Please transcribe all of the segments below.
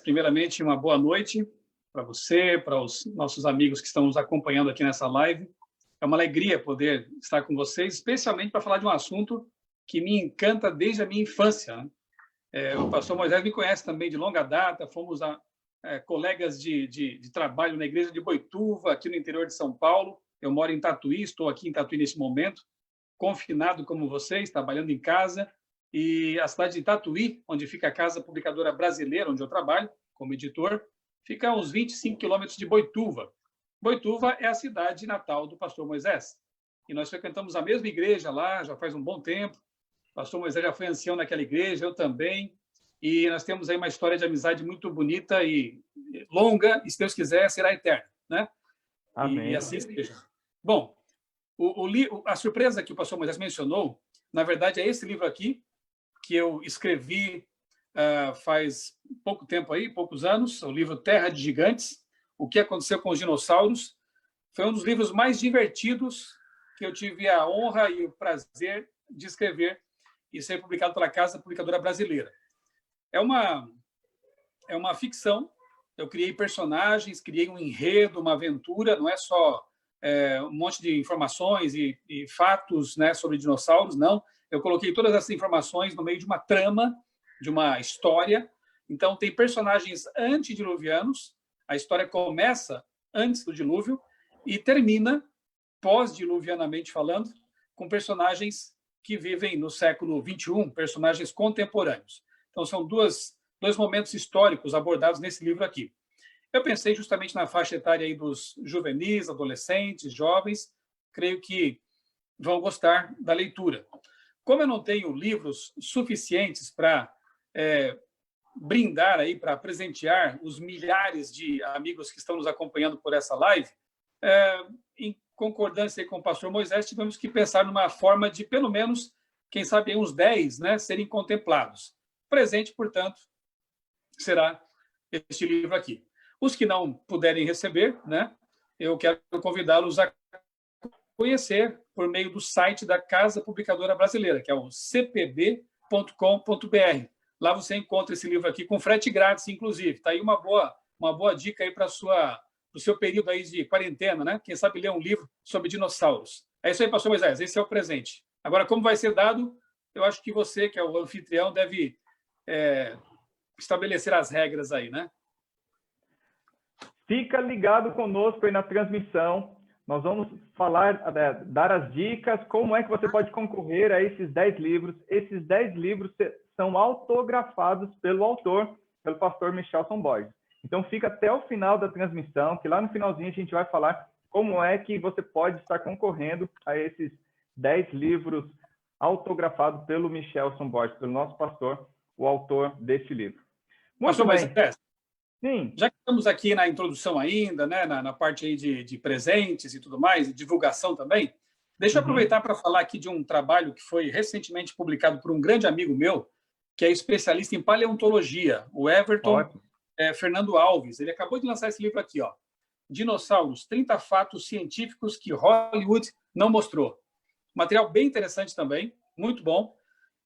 primeiramente, uma boa noite para você, para os nossos amigos que estão nos acompanhando aqui nessa live. É uma alegria poder estar com vocês, especialmente para falar de um assunto que me encanta desde a minha infância, né? O pastor Moisés me conhece também de longa data, fomos colegas de trabalho na igreja de Boituva, aqui no interior de São Paulo. Eu moro em Tatuí, estou aqui em Tatuí nesse momento, confinado como vocês, trabalhando em casa. E a cidade de Tatuí, onde fica a Casa Publicadora Brasileira, onde eu trabalho como editor, fica a uns 25 quilômetros de Boituva. Boituva é a cidade natal do pastor Moisés. E nós frequentamos a mesma igreja lá, já faz um bom tempo. O pastor Moisés já foi ancião naquela igreja, eu também. E nós temos aí uma história de amizade muito bonita e longa, e se Deus quiser, será eterna, né? Amém. E assim seja. Bom, a surpresa que o pastor Moisés mencionou, na verdade, é esse livro aqui, que eu escrevi faz pouco tempo aí, poucos anos, o livro Terra de Gigantes, O que aconteceu com os dinossauros. Foi um dos livros mais divertidos que eu tive a honra e o prazer de escrever e ser publicado pela Casa Publicadora Brasileira. É uma ficção. Eu criei personagens, criei um enredo, uma aventura, não é só um monte de informações e fatos, né, sobre dinossauros, não. Eu coloquei todas essas informações no meio de uma trama, de uma história. Então, tem personagens antediluvianos, a história começa antes do dilúvio e termina, pós-diluvianamente falando, com personagens que vivem no século XXI, personagens contemporâneos. Então, são dois momentos históricos abordados nesse livro aqui. Eu pensei justamente na faixa etária aí dos juvenis, adolescentes, jovens, creio que vão gostar da leitura. Como eu não tenho livros suficientes para brindar aí, para presentear os milhares de amigos que estão nos acompanhando por essa live, em concordância com o pastor Moisés, tivemos que pensar numa forma de, pelo menos, quem sabe, uns 10, né, serem contemplados. Presente, portanto, será este livro aqui. Os que não puderem receber, né, eu quero convidá-los a conhecer por meio do site da Casa Publicadora Brasileira, que é o cpb.com.br. Lá você encontra esse livro aqui com frete grátis, inclusive. Está aí uma boa dica aí para o seu período aí de quarentena, né? Quem sabe ler um livro sobre dinossauros. É isso aí, pastor Moisés, esse é o presente. Agora, como vai ser dado, eu acho que você, que é o anfitrião, deve estabelecer as regras aí, né? Fica ligado conosco aí na transmissão. Nós vamos falar, dar as dicas, como é que você pode concorrer a esses 10 livros. Esses 10 livros são autografados pelo autor, pelo pastor Michelson Borges. Então, fica até o final da transmissão, que lá no finalzinho a gente vai falar como é que você pode estar concorrendo a esses 10 livros autografados pelo Michelson Borges, pelo nosso pastor, o autor desse livro. Muito bem. Sim. Já que estamos aqui na introdução ainda, né, na parte aí de presentes e tudo mais, e divulgação também, deixa eu aproveitar para falar aqui de um trabalho que foi recentemente publicado por um grande amigo meu, que é especialista em paleontologia, o Everton Fernando Alves. Ele acabou de lançar esse livro aqui, ó, Dinossauros, 30 fatos científicos que Hollywood não mostrou. Material bem interessante também, muito bom,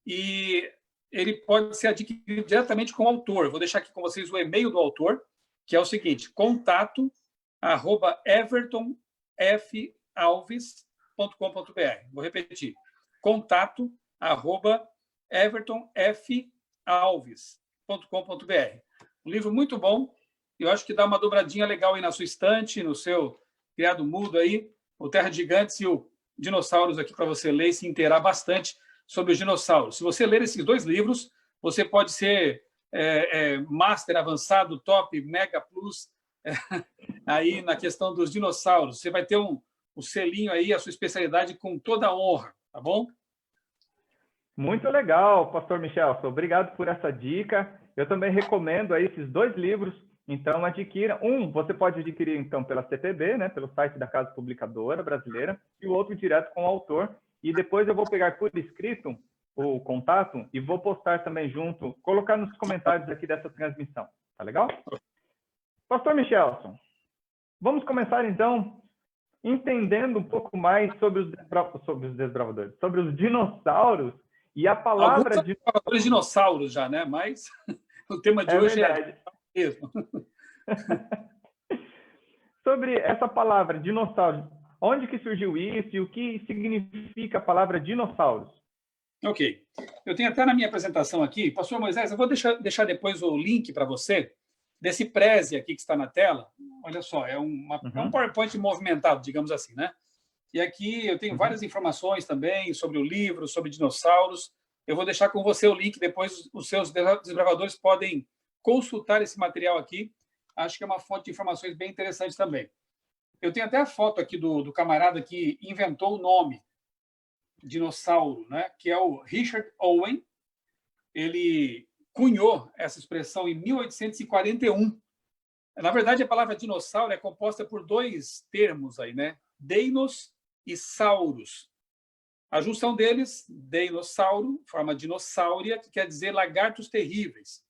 e ele pode ser adquirido diretamente com o autor. Vou deixar aqui com vocês o e-mail do autor, que é o seguinte, contato@evertonfalves.com.br. Vou repetir, contato@evertonfalves.com.br. Um livro muito bom, eu acho que dá uma dobradinha legal aí na sua estante, no seu criado mudo aí, o Terra de Gigantes e o Dinossauros aqui para você ler e se inteirar bastante sobre os dinossauros. Se você ler esses 2 livros, você pode ser master avançado, top, mega plus, aí na questão dos dinossauros. Você vai ter um selinho aí, a sua especialidade com toda a honra, tá bom? Muito legal, pastor Michelson. Obrigado por essa dica. Eu também recomendo aí esses 2 livros. Então, adquira. Você pode adquirir, então, pela CPB, né, pelo site da Casa Publicadora Brasileira, e o outro direto com o autor. E depois eu vou pegar por escrito o contato e vou postar também junto, colocar nos comentários aqui dessa transmissão. Tá legal? Pastor Michelson, vamos começar, então, entendendo um pouco mais sobre os desbravadores, sobre os dinossauros e a palavra... Alguns dinossauros já, né? Mas o tema de hoje verdade. mesmo. Sobre essa palavra, dinossauro, onde que surgiu isso e o que significa a palavra dinossauros? Ok. Eu tenho até na minha apresentação aqui, pastor Moisés, eu vou deixar depois o link para você desse Prezi aqui que está na tela. Olha só, é um PowerPoint movimentado, digamos assim, né? E aqui eu tenho várias informações também sobre o livro, sobre dinossauros. Eu vou deixar com você o link, depois os seus desbravadores podem consultar esse material aqui. Acho que é uma fonte de informações bem interessante também. Eu tenho até a foto aqui do camarada que inventou o nome dinossauro, né? Que é o Richard Owen. Ele cunhou essa expressão em 1841. Na verdade, a palavra dinossauro é composta por dois termos aí, né? Deinos e sauros. A junção deles, deinossauro, forma dinossáurea, que quer dizer lagartos terríveis.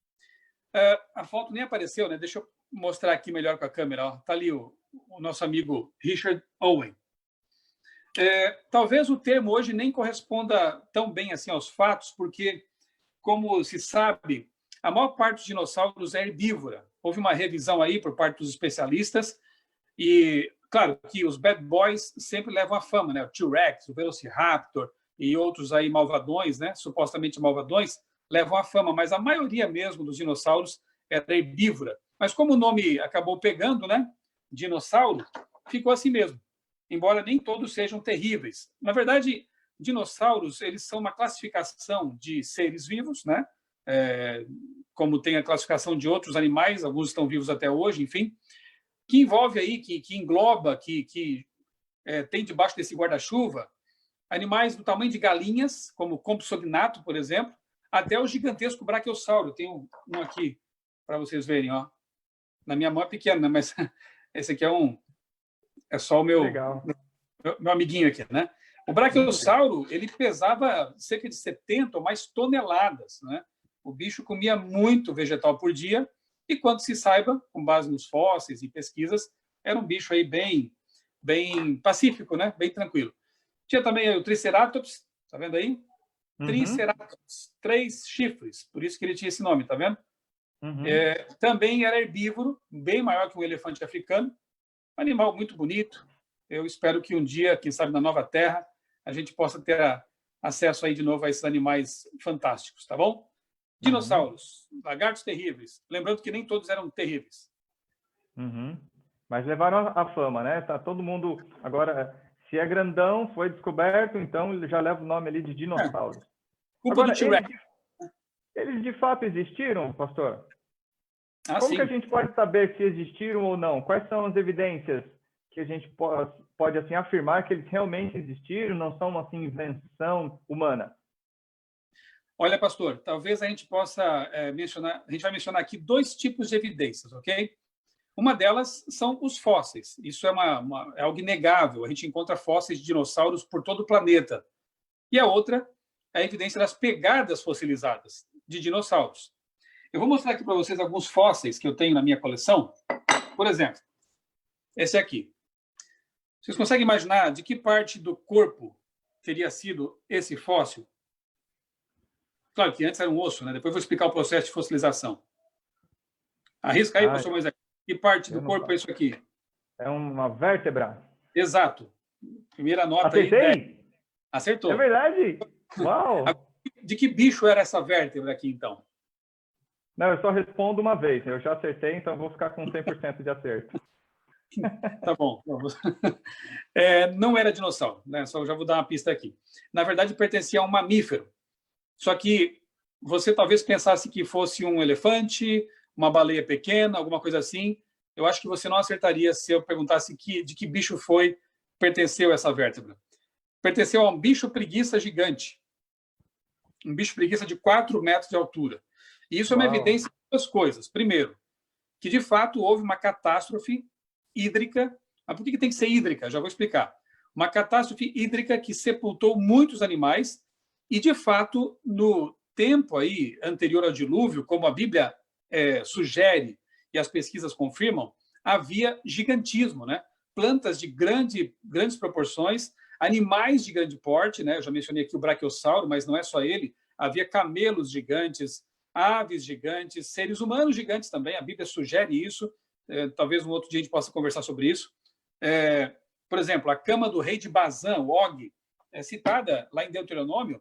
A foto nem apareceu, né? Deixa eu mostrar aqui melhor com a câmera. Está ali o nosso amigo Richard Owen. Talvez o termo hoje nem corresponda tão bem assim aos fatos, porque, como se sabe, a maior parte dos dinossauros é herbívora. Houve uma revisão aí por parte dos especialistas e, claro, que os bad boys sempre levam a fama, né? O T-Rex, o Velociraptor e outros aí malvadões, né? Supostamente malvadões, levam a fama, mas a maioria mesmo dos dinossauros era herbívora. Mas como o nome acabou pegando, né? Dinossauro, ficou assim mesmo. Embora nem todos sejam terríveis. Na verdade, dinossauros, eles são uma classificação de seres vivos, né? Como tem a classificação de outros animais, alguns estão vivos até hoje, enfim, que envolve aí, que engloba, que tem debaixo desse guarda-chuva animais do tamanho de galinhas, como o Compsognato, por exemplo, até o gigantesco brachiosauro. Tem um aqui para vocês verem, ó. Na minha mão é pequeno, né? Mas esse aqui é só o meu amiguinho aqui, né? O brachiosauro, ele pesava cerca de 70 ou mais toneladas, né? O bicho comia muito vegetal por dia e, quanto se saiba, com base nos fósseis e pesquisas, era um bicho aí bem pacífico, né? Bem tranquilo. Tinha também o Triceratops, tá vendo aí? Triceratops, 3 chifres, por isso que ele tinha esse nome, tá vendo? Também era herbívoro, bem maior que um elefante africano, um animal muito bonito. Eu espero que um dia, quem sabe na Nova Terra, a gente possa ter acesso aí de novo a esses animais fantásticos, tá bom? Dinossauros, lagartos terríveis. Lembrando que nem todos eram terríveis. Mas levaram a fama, né? Tá todo mundo agora, se é grandão, foi descoberto, então ele já leva o nome ali de dinossauro. Agora, eles de fato existiram, pastor? Como que a gente pode saber se existiram ou não? Quais são as evidências que a gente pode assim afirmar que eles realmente existiram, não são assim invenção humana? Olha, pastor, talvez a gente possa mencionar, a gente vai mencionar aqui 2 tipos de evidências, ok? Uma delas são os fósseis. Isso é algo inegável. A gente encontra fósseis de dinossauros por todo o planeta. E a outra é a evidência das pegadas fossilizadas de dinossauros. Eu vou mostrar aqui para vocês alguns fósseis que eu tenho na minha coleção. Por exemplo, esse aqui. Vocês conseguem imaginar de que parte do corpo teria sido esse fóssil? Claro que antes era um osso, né? Depois eu vou explicar o processo de fossilização. Arrisca aí, professor Moisés. Que parte do corpo é isso aqui? É uma vértebra. Exato. Primeira nota Acertei? aí. Acertou. É verdade? Uau! De que bicho era essa vértebra aqui, então? Não, eu só respondo uma vez. Eu já acertei, então eu vou ficar com 100% de acerto. Tá bom. Não era dinossauro, né? Só já vou dar uma pista aqui. Na verdade, pertencia a um mamífero. Só que você talvez pensasse que fosse um elefante, uma baleia pequena, alguma coisa assim. Eu acho que você não acertaria se eu perguntasse de que bicho pertenceu essa vértebra. Pertenceu a um bicho preguiça gigante. Um bicho preguiça de 4 metros de altura. E isso é uma evidência de 2 coisas. Primeiro, que de fato houve uma catástrofe hídrica. Mas por que tem que ser hídrica? Já vou explicar. Uma catástrofe hídrica que sepultou muitos animais e, de fato, no tempo aí anterior ao dilúvio, como a Bíblia sugere e as pesquisas confirmam, havia gigantismo, né? Plantas de grandes proporções, animais de grande porte, né? Eu já mencionei aqui o brachiosauro, mas não é só ele. Havia camelos gigantes, aves gigantes, seres humanos gigantes também, a Bíblia sugere isso, talvez um outro dia a gente possa conversar sobre isso. Por exemplo, a cama do rei de Bazã, Og, é citada lá em Deuteronômio,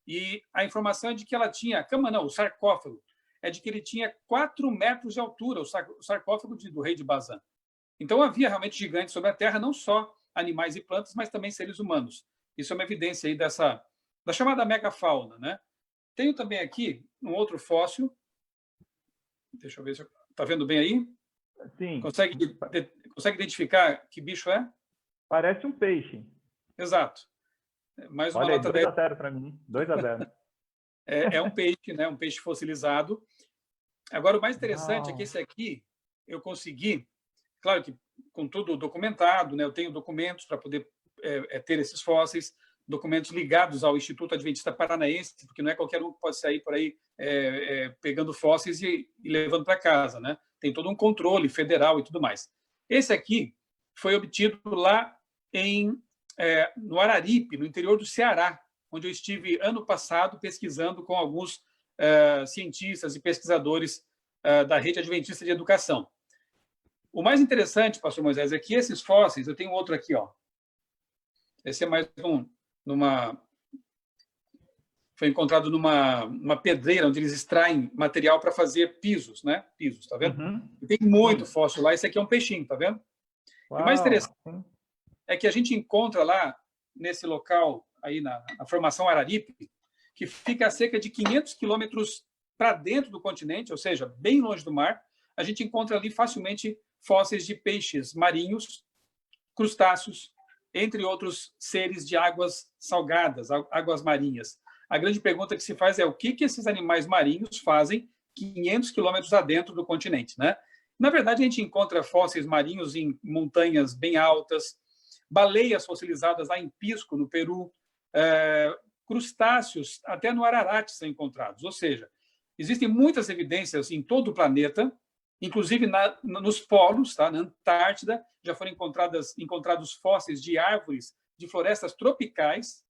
e a informação é de que ela tinha, a cama não, o sarcófago, é de que ele tinha 4 metros de altura, o sarcófago do rei de Bazã. Então havia realmente gigantes sobre a terra, não só animais e plantas, mas também seres humanos. Isso é uma evidência aí da chamada megafauna, né? Tenho também aqui um outro fóssil. Deixa eu ver se está vendo bem aí. Sim. Consegue identificar que bicho é? Parece um peixe. Exato. Mais uma Olha aí, nota 2-0 para mim. 2-0. É um peixe, né? Um peixe fossilizado. Agora, o mais interessante é que esse aqui eu consegui, claro que com tudo documentado, né? Eu tenho documentos para poder ter esses fósseis, documentos ligados ao Instituto Adventista Paranaense, porque não é qualquer um que pode sair por aí pegando fósseis e levando para casa, né? Tem todo um controle federal e tudo mais. Esse aqui foi obtido lá no Araripe, no interior do Ceará, onde eu estive ano passado pesquisando com alguns cientistas e pesquisadores da Rede Adventista de Educação. O mais interessante, pastor Moisés, é que esses fósseis, eu tenho outro aqui, ó. Esse é mais foi encontrado numa pedreira onde eles extraem material para fazer pisos, né? Pisos, tá vendo? Uhum. Tem muito fóssil lá. Esse aqui é um peixinho, tá vendo? Uau. E o mais interessante é que a gente encontra lá, nesse local, aí na formação Araripe, que fica a cerca de 500 quilômetros para dentro do continente, ou seja, bem longe do mar, a gente encontra ali facilmente fósseis de peixes marinhos, crustáceos, entre outros seres de águas salgadas, águas marinhas. A grande pergunta que se faz é o que esses animais marinhos fazem 500 quilômetros adentro do continente, né? Na verdade, a gente encontra fósseis marinhos em montanhas bem altas, baleias fossilizadas lá em Pisco, no Peru, crustáceos até no Ararat são encontrados. Ou seja, existem muitas evidências em todo o planeta, inclusive nos polos, tá? Na Antártida, já foram encontrados fósseis de árvores de florestas tropicais,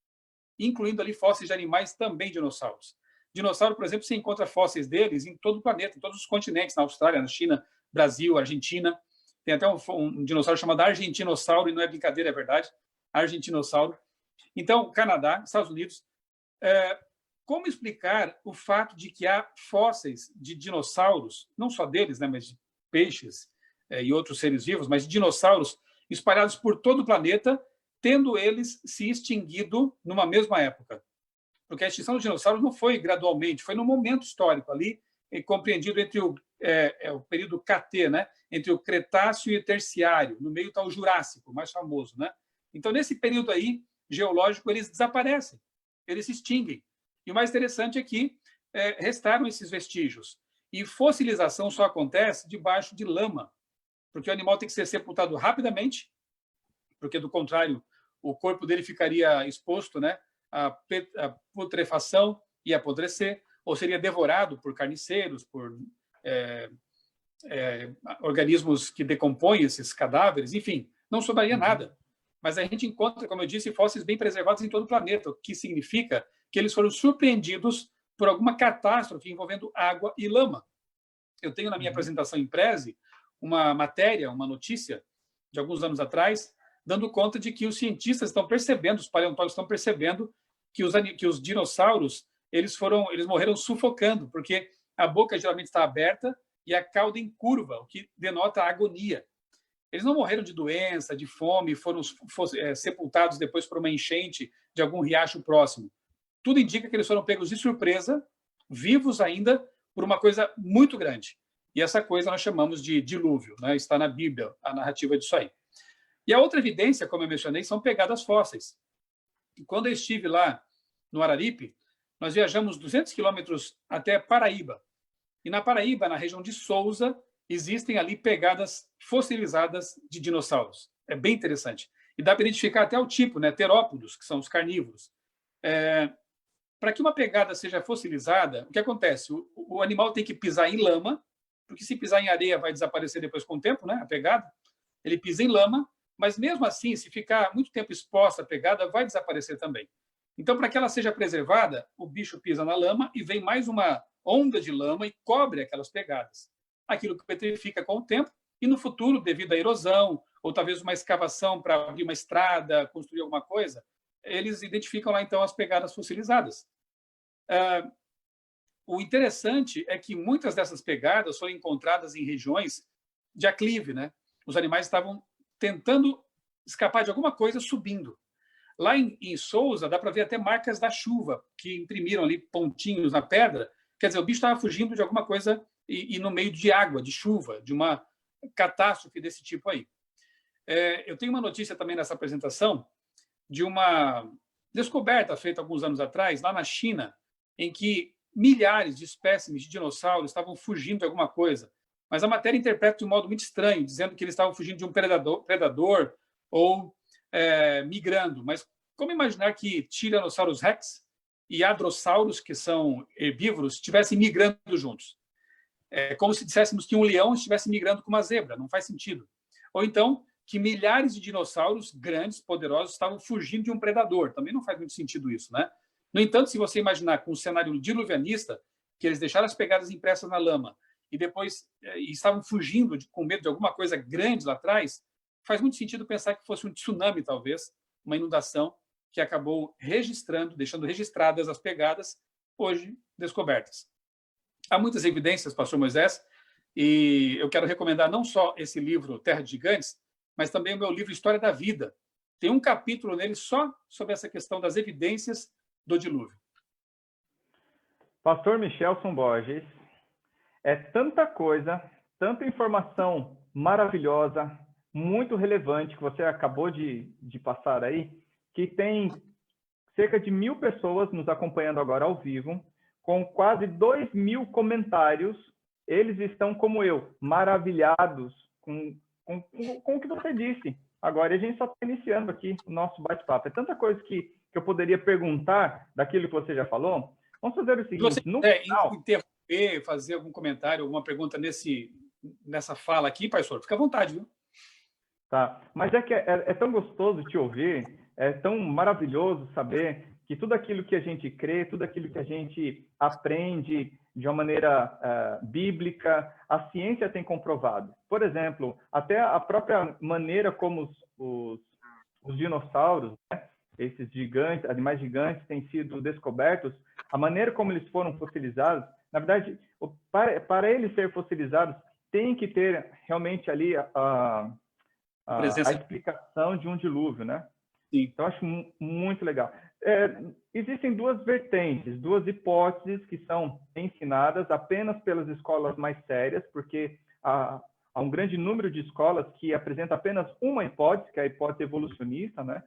incluindo ali fósseis de animais também dinossauros. Dinossauro, por exemplo, se encontra fósseis deles em todo o planeta, em todos os continentes, na Austrália, na China, Brasil, Argentina. Tem até um dinossauro chamado argentinossauro, e não é brincadeira, é verdade, argentinossauro. Então, Canadá, Estados Unidos. Como explicar o fato de que há fósseis de dinossauros, não só deles, né, mas de peixes e outros seres vivos, mas de dinossauros espalhados por todo o planeta, tendo eles se extinguido numa mesma época? Porque a extinção dos dinossauros não foi gradualmente, foi num momento histórico ali, compreendido entre o período KT, né, entre o Cretáceo e o Terciário. No meio está o Jurássico, mais famoso, né? Então, nesse período aí geológico, eles desaparecem, eles se extinguem. E o mais interessante é que restaram esses vestígios. E fossilização só acontece debaixo de lama, porque o animal tem que ser sepultado rapidamente, porque, do contrário, o corpo dele ficaria exposto, né, à putrefação e apodrecer, ou seria devorado por carniceiros, por organismos que decompõem esses cadáveres, enfim, não sobraria nada. Mas a gente encontra, como eu disse, fósseis bem preservados em todo o planeta, o que significa que eles foram surpreendidos por alguma catástrofe envolvendo água e lama. Eu tenho na minha apresentação em Prezi uma matéria, uma notícia de alguns anos atrás, dando conta de que os cientistas estão percebendo, os paleontólogos estão percebendo que os dinossauros eles morreram sufocando, porque a boca geralmente está aberta e a cauda em curva, o que denota a agonia. Eles não morreram de doença, de fome, foram sepultados depois por uma enchente de algum riacho próximo. Tudo indica que eles foram pegos de surpresa, vivos ainda, por uma coisa muito grande. E essa coisa nós chamamos de dilúvio, né? Está na Bíblia, a narrativa disso aí. E a outra evidência, como eu mencionei, são pegadas fósseis. E quando eu estive lá no Araripe, nós viajamos 200 quilômetros até Paraíba. E na Paraíba, na região de Sousa, existem ali pegadas fossilizadas de dinossauros. É bem interessante. E dá para identificar até o tipo, né? Terópodos, que são os carnívoros. Para que uma pegada seja fossilizada, o que acontece? O animal tem que pisar em lama, porque se pisar em areia vai desaparecer depois com o tempo, né? A pegada. Ele pisa em lama, mas mesmo assim, se ficar muito tempo exposta a pegada, vai desaparecer também. Então, para que ela seja preservada, o bicho pisa na lama e vem mais uma onda de lama e cobre aquelas pegadas. Aquilo que petrifica com o tempo e, no futuro, devido à erosão, ou talvez uma escavação para abrir uma estrada, construir alguma coisa, eles identificam lá, então, as pegadas fossilizadas. O interessante é que muitas dessas pegadas foram encontradas em regiões de aclive, né? Os animais estavam tentando escapar de alguma coisa subindo. Lá em Sousa, dá para ver até marcas da chuva, que imprimiram ali pontinhos na pedra. Quer dizer, o bicho estava fugindo de alguma coisa e no meio de água, de chuva, de uma catástrofe desse tipo aí. Eu tenho uma notícia também nessa apresentação de uma descoberta feita alguns anos atrás, lá na China, em que milhares de espécimes de dinossauros estavam fugindo de alguma coisa. Mas a matéria interpreta de um modo muito estranho, dizendo que eles estavam fugindo de um predador ou migrando. Mas como imaginar que Tyrannosaurus rex e Hadrossauros, que são herbívoros, estivessem migrando juntos? É como se disséssemos que um leão estivesse migrando com uma zebra, não faz sentido. Ou então, que milhares de dinossauros grandes, poderosos, estavam fugindo de um predador. Também não faz muito sentido isso, né? No entanto, se você imaginar com um cenário diluvianista, que eles deixaram as pegadas impressas na lama e depois estavam fugindo com medo de alguma coisa grande lá atrás, faz muito sentido pensar que fosse um tsunami, talvez, uma inundação que acabou registrando, deixando registradas as pegadas, hoje descobertas. Há muitas evidências, pastor Moisés, e eu quero recomendar não só esse livro Terra de Gigantes, mas também o meu livro História da Vida. Tem um capítulo nele só sobre essa questão das evidências do dilúvio. Pastor Michelson Borges, é tanta coisa, tanta informação maravilhosa, muito relevante que você acabou de passar aí, que tem cerca de 1.000 pessoas nos acompanhando agora ao vivo, com quase 2.000 comentários. Eles estão, como eu, maravilhados com o que você disse. Agora, a gente só está iniciando aqui o nosso bate-papo. É tanta coisa que eu poderia perguntar daquilo que você já falou. Vamos fazer o seguinte. Se você interromper, fazer algum comentário, alguma pergunta nessa fala aqui, pastor, fica à vontade, viu? Tá. Mas é que é tão gostoso te ouvir, é tão maravilhoso saber que tudo aquilo que a gente crê, tudo aquilo que a gente aprende de uma maneira bíblica, a ciência tem comprovado. Por exemplo, até a própria maneira como os dinossauros, né, esses gigantes, animais gigantes, têm sido descobertos, a maneira como eles foram fossilizados, na verdade, para eles serem fossilizados, tem que ter realmente ali a explicação de um dilúvio, né? Sim. Então, acho muito legal. Existem duas vertentes, duas hipóteses que são ensinadas apenas pelas escolas mais sérias, porque há um grande número de escolas que apresentam apenas uma hipótese, que é a hipótese evolucionista, né?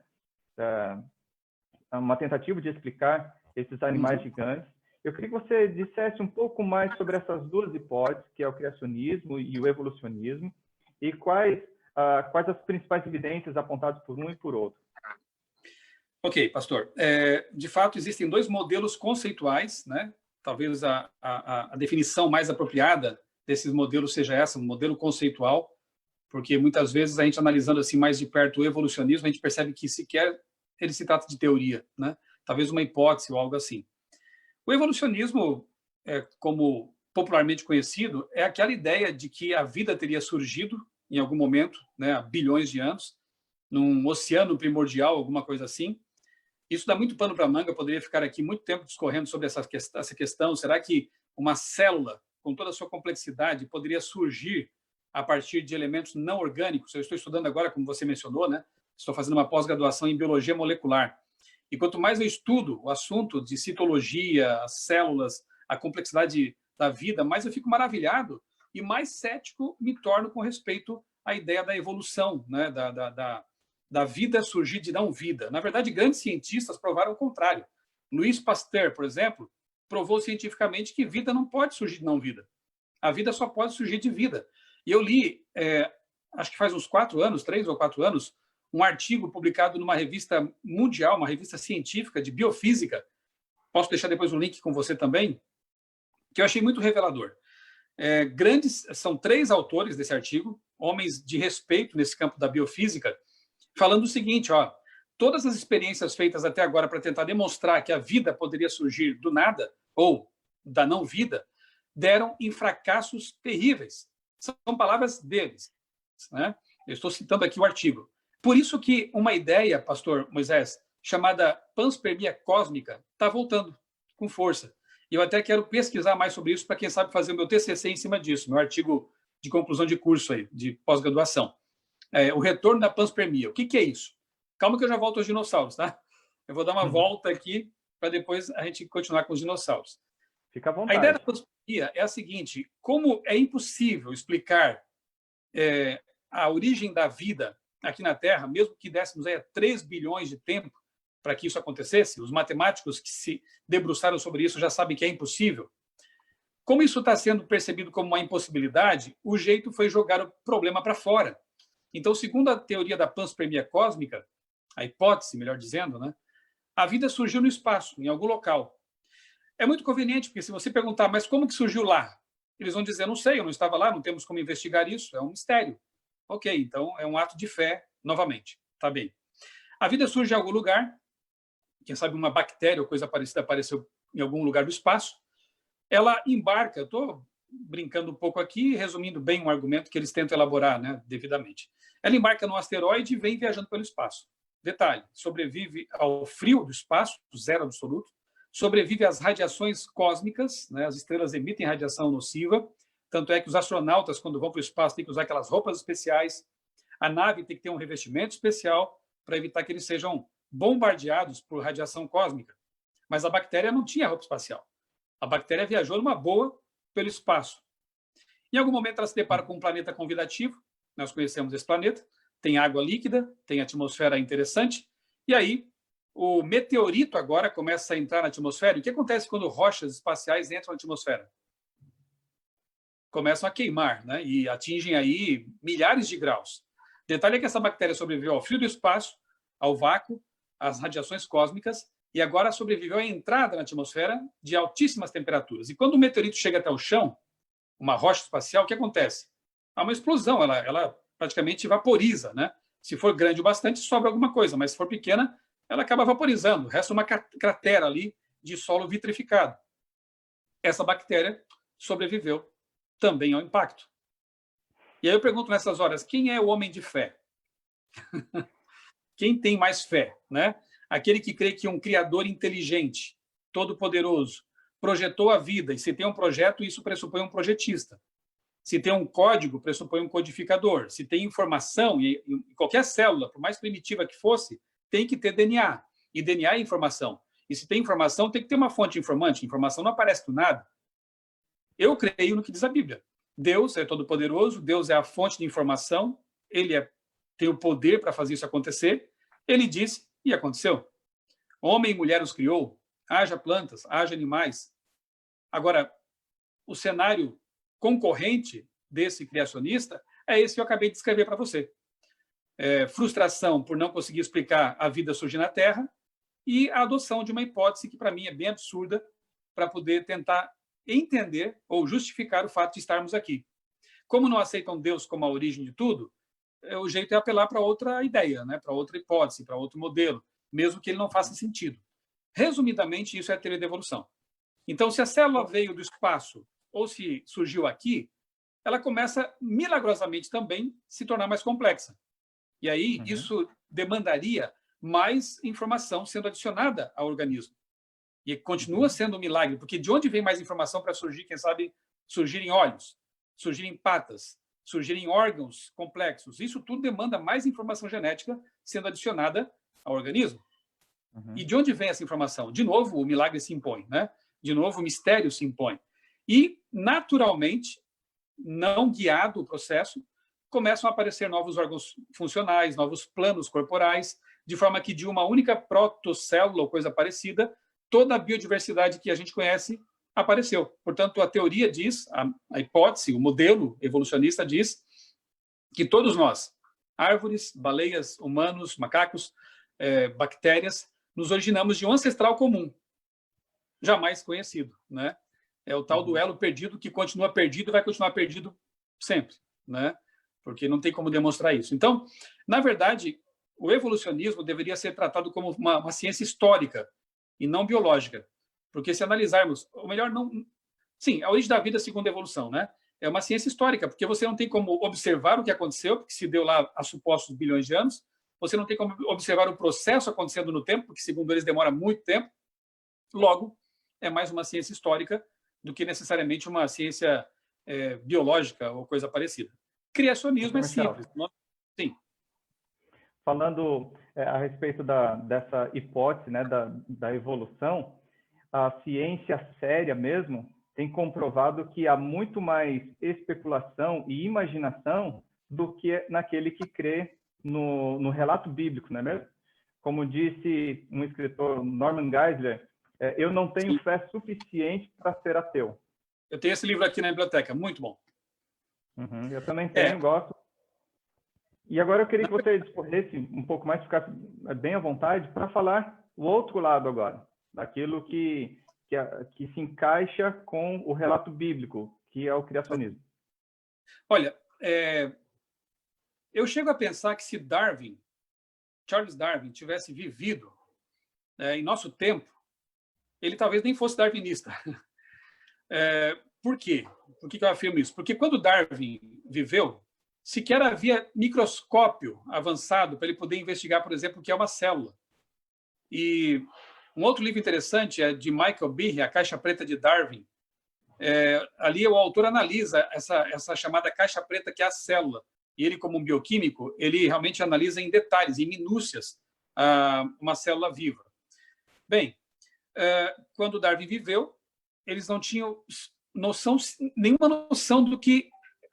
Uma tentativa de explicar esses animais gigantes. Eu queria que você dissesse um pouco mais sobre essas duas hipóteses, que é o criacionismo e o evolucionismo, e quais as principais evidências apontadas por um e por outro. Ok, pastor. De fato, existem dois modelos conceituais, né? Talvez a definição mais apropriada desses modelos seja essa, um modelo conceitual, porque muitas vezes a gente analisando assim mais de perto o evolucionismo, a gente percebe que sequer ele se trata de teoria, né? Talvez uma hipótese ou algo assim. O evolucionismo, como popularmente conhecido, é aquela ideia de que a vida teria surgido em algum momento, né, há bilhões de anos, num oceano primordial, alguma coisa assim. Isso dá muito pano para manga, eu poderia ficar aqui muito tempo discorrendo sobre essa questão. Será que uma célula, com toda a sua complexidade, poderia surgir a partir de elementos não orgânicos? Eu estou estudando agora, como você mencionou, né? Estou fazendo uma pós-graduação em biologia molecular. E quanto mais eu estudo o assunto de citologia, as células, a complexidade da vida, mais eu fico maravilhado e mais cético me torno com respeito à ideia da evolução, né? Da vida surgir de não vida. Na verdade, grandes cientistas provaram o contrário. Louis Pasteur, por exemplo, provou cientificamente que vida não pode surgir de não vida. A vida só pode surgir de vida. E eu li, acho que faz uns 3 ou 4 anos, um artigo publicado numa revista mundial, uma revista científica de biofísica. Posso deixar depois um link com você também, que eu achei muito revelador. São 3 autores desse artigo, homens de respeito nesse campo da biofísica, falando o seguinte, todas as experiências feitas até agora para tentar demonstrar que a vida poderia surgir do nada, ou da não-vida deram em fracassos terríveis. São palavras deles, né? Eu estou citando aqui o artigo. Por isso que uma ideia, pastor Moisés, chamada panspermia cósmica, está voltando com força. E eu até quero pesquisar mais sobre isso para quem sabe fazer o meu TCC em cima disso, meu artigo de conclusão de curso aí, de pós-graduação. O retorno da panspermia. O que é isso? Calma que eu já volto aos dinossauros, tá? Eu vou dar uma volta aqui para depois a gente continuar com os dinossauros. Fica à vontade. A ideia da panspermia é a seguinte: como é impossível explicar a origem da vida aqui na Terra, mesmo que dessemos aí 3 bilhões de tempo para que isso acontecesse, os matemáticos que se debruçaram sobre isso já sabem que é impossível. Como isso está sendo percebido como uma impossibilidade, o jeito foi jogar o problema para fora. Então, segundo a teoria da panspermia cósmica, a hipótese, melhor dizendo, né, a vida surgiu no espaço, em algum local. É muito conveniente, porque se você perguntar, mas como que surgiu lá? Eles vão dizer, não sei, eu não estava lá, não temos como investigar isso, é um mistério. Ok, então é um ato de fé, novamente. Tá bem. A vida surge em algum lugar, quem sabe uma bactéria ou coisa parecida apareceu em algum lugar do espaço, ela embarca, eu estou brincando um pouco aqui, resumindo bem um argumento que eles tentam elaborar, né, devidamente. Ela embarca num asteroide e vem viajando pelo espaço. Detalhe, sobrevive ao frio do espaço, zero absoluto, sobrevive às radiações cósmicas, né, as estrelas emitem radiação nociva, tanto é que os astronautas, quando vão para o espaço, têm que usar aquelas roupas especiais, a nave tem que ter um revestimento especial para evitar que eles sejam bombardeados por radiação cósmica. Mas a bactéria não tinha roupa espacial. A bactéria viajou numa boa pelo espaço. Em algum momento ela se depara com um planeta convidativo, nós conhecemos esse planeta, tem água líquida, tem atmosfera interessante, e aí o meteorito agora começa a entrar na atmosfera. E o que acontece quando rochas espaciais entram na atmosfera? Começam a queimar, né? E atingem aí milhares de graus. Detalhe é que essa bactéria sobreviveu ao frio do espaço, ao vácuo, às radiações cósmicas, e agora sobreviveu à entrada na atmosfera de altíssimas temperaturas. E quando o meteorito chega até o chão, uma rocha espacial, o que acontece? Há uma explosão, ela praticamente vaporiza, né? Se for grande o bastante, sobra alguma coisa, mas se for pequena, ela acaba vaporizando. Resta uma cratera ali de solo vitrificado. Essa bactéria sobreviveu também ao impacto. E aí eu pergunto nessas horas, quem é o homem de fé? Quem tem mais fé, né? Aquele que crê que um criador inteligente, todo-poderoso, projetou a vida, e se tem um projeto, isso pressupõe um projetista. Se tem um código, pressupõe um codificador. Se tem informação, e qualquer célula, por mais primitiva que fosse, tem que ter DNA. E DNA é informação. E se tem informação, tem que ter uma fonte informante. Informação não aparece do nada. Eu creio no que diz a Bíblia. Deus é todo-poderoso, Deus é a fonte de informação, ele tem o poder para fazer isso acontecer. Ele disse e aconteceu. Homem e mulher os criou, haja plantas, haja animais. Agora, o cenário concorrente desse criacionista é esse que eu acabei de descrever para você. Frustração por não conseguir explicar a vida surgir na Terra e a adoção de uma hipótese que, para mim, é bem absurda para poder tentar entender ou justificar o fato de estarmos aqui. Como não aceitam Deus como a origem de tudo, o jeito é apelar para outra ideia, né? Para outra hipótese, para outro modelo, mesmo que ele não faça sentido. Resumidamente, isso é a teoria da evolução. Então, se a célula veio do espaço ou se surgiu aqui, ela começa milagrosamente também se tornar mais complexa. E aí, isso demandaria mais informação sendo adicionada ao organismo. E continua sendo um milagre, porque de onde vem mais informação para surgir, quem sabe, surgir em olhos, surgir em patas, surgir em órgãos complexos? Isso tudo demanda mais informação genética sendo adicionada ao organismo. E de onde vem essa informação? De novo, o milagre se impõe, né? De novo, o mistério se impõe. E, naturalmente, não guiado o processo, começam a aparecer novos órgãos funcionais, novos planos corporais, de forma que de uma única protocélula ou coisa parecida, toda a biodiversidade que a gente conhece apareceu. Portanto, a teoria diz, a hipótese, o modelo evolucionista diz que todos nós, árvores, baleias, humanos, macacos, bactérias, nos originamos de um ancestral comum, jamais conhecido, né? É o tal duelo perdido que continua perdido e vai continuar perdido sempre, né? Porque não tem como demonstrar isso. Então, na verdade, o evolucionismo deveria ser tratado como uma ciência histórica e não biológica. Porque se analisarmos, ou melhor, Sim, a origem da vida segundo a evolução, né? É uma ciência histórica, porque você não tem como observar o que aconteceu, porque se deu lá há supostos bilhões de anos, você não tem como observar o processo acontecendo no tempo, porque, segundo eles, demora muito tempo. Logo, é mais uma ciência histórica do que necessariamente uma ciência biológica ou coisa parecida. Criacionismo é simples. Sim. Falando a respeito dessa hipótese, né, da evolução, a ciência séria mesmo tem comprovado que há muito mais especulação e imaginação do que naquele que crê no relato bíblico, não é mesmo? Como disse um escritor, Norman Geisler, eu não tenho Sim. fé suficiente para ser ateu. Eu tenho esse livro aqui na biblioteca, muito bom. Uhum, eu também tenho, gosto. E agora eu queria que você discorresse um pouco mais, ficasse bem à vontade, para falar o outro lado agora, daquilo que se encaixa com o relato bíblico, que é o criacionismo. Olha, eu chego a pensar que se Charles Darwin, tivesse vivido em nosso tempo, ele talvez nem fosse darwinista. Por quê? Por que eu afirmo isso? Porque quando Darwin viveu, sequer havia microscópio avançado para ele poder investigar, por exemplo, o que é uma célula. E um outro livro interessante é de Michael Behe, A Caixa Preta de Darwin. Ali o autor analisa essa chamada caixa preta, que é a célula. E ele, como um bioquímico, ele realmente analisa em detalhes, em minúcias, uma célula viva. Bem, quando Darwin viveu, eles não tinham nenhuma noção do que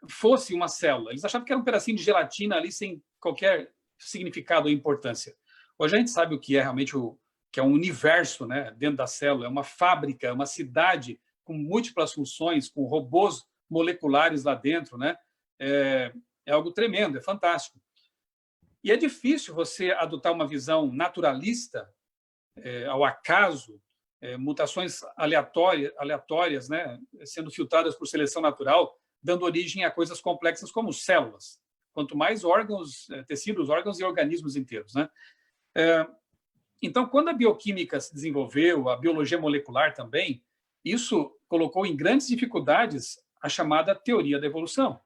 fosse uma célula. Eles achavam que era um pedacinho de gelatina ali sem qualquer significado ou importância. Hoje a gente sabe o que é realmente que é um universo, né, dentro da célula, é uma fábrica, uma cidade com múltiplas funções, com robôs moleculares lá dentro, né? É algo tremendo, é fantástico. E é difícil você adotar uma visão naturalista ao acaso, mutações aleatórias, né, sendo filtradas por seleção natural, dando origem a coisas complexas como células. Quanto mais órgãos, tecidos, órgãos e organismos inteiros, né? Então, quando a bioquímica se desenvolveu, a biologia molecular também, isso colocou em grandes dificuldades a chamada teoria da evolução.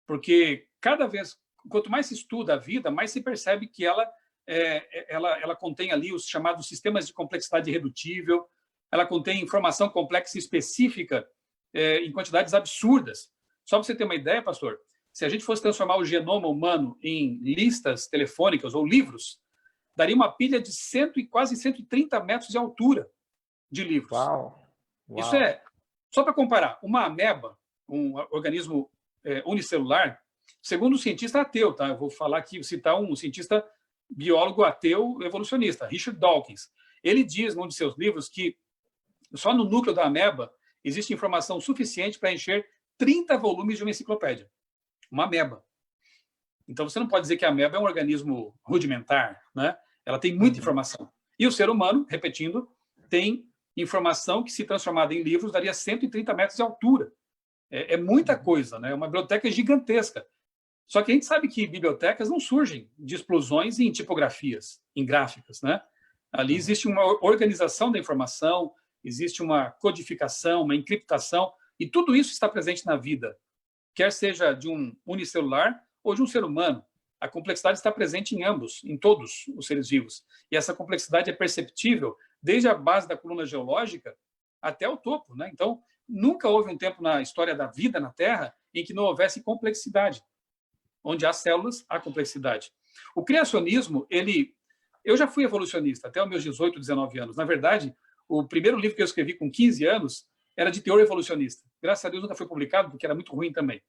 Porque quanto mais se estuda a vida, mais se percebe que ela contém ali os chamados sistemas de complexidade irredutível, ela contém informação complexa e específica em quantidades absurdas. Só para você ter uma ideia, pastor, se a gente fosse transformar o genoma humano em listas telefônicas ou livros, daria uma pilha de quase 130 metros de altura de livros. Uau. Isso só para comparar, uma ameba, um organismo unicelular, segundo um cientista ateu, tá? Eu vou falar aqui, citar um cientista biólogo ateu evolucionista, Richard Dawkins. Ele diz, num de seus livros, que só no núcleo da ameba existe informação suficiente para encher 30 volumes de uma enciclopédia. Uma ameba. Então, você não pode dizer que a ameba é um organismo rudimentar, né? Ela tem muita informação. E o ser humano, repetindo, tem informação que, se transformada em livros, daria 130 metros de altura. É muita coisa, né? Uma biblioteca gigantesca. Só que a gente sabe que bibliotecas não surgem de explosões em tipografias, em gráficas, né? Ali existe uma organização da informação, existe uma codificação, uma encriptação, e tudo isso está presente na vida, quer seja de um unicelular ou de um ser humano. A complexidade está presente em ambos, em todos os seres vivos. E essa complexidade é perceptível desde a base da coluna geológica até o topo, né? Então, nunca houve um tempo na história da vida na Terra em que não houvesse complexidade. Onde há células, há complexidade. O criacionismo, eu já fui evolucionista até os meus 18, 19 anos. Na verdade, o primeiro livro que eu escrevi com 15 anos era de teor evolucionista. Graças a Deus nunca foi publicado, porque era muito ruim também.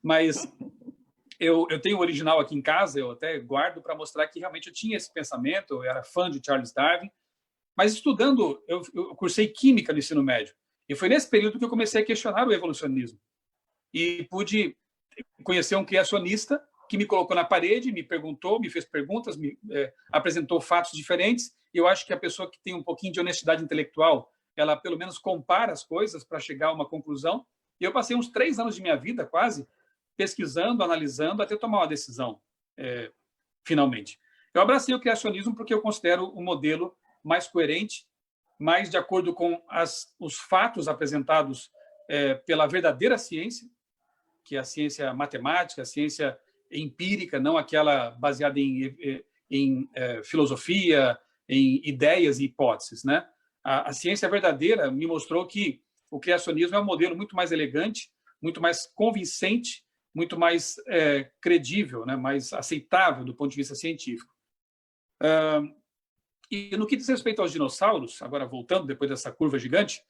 Mas eu tenho o original aqui em casa, eu até guardo para mostrar que realmente eu tinha esse pensamento, eu era fã de Charles Darwin. Mas estudando, eu cursei Química no ensino médio. E foi nesse período que eu comecei a questionar o evolucionismo. E pude conhecer um criacionista que me colocou na parede, me perguntou, me fez perguntas, me apresentou fatos diferentes. E eu acho que a pessoa que tem um pouquinho de honestidade intelectual, ela pelo menos compara as coisas para chegar a uma conclusão. E eu passei uns 3 anos de minha vida, quase, pesquisando, analisando, até tomar uma decisão, finalmente. Eu abracei o criacionismo porque eu considero o modelo mais coerente mais de acordo com os fatos apresentados pela verdadeira ciência, que é a ciência matemática, a ciência empírica, não aquela baseada em filosofia, em ideias e hipóteses, né? A ciência verdadeira me mostrou que o criacionismo é um modelo muito mais elegante, muito mais convincente, muito mais credível, né? Mais aceitável do ponto de vista científico. E no que diz respeito aos dinossauros, agora voltando depois dessa curva gigante,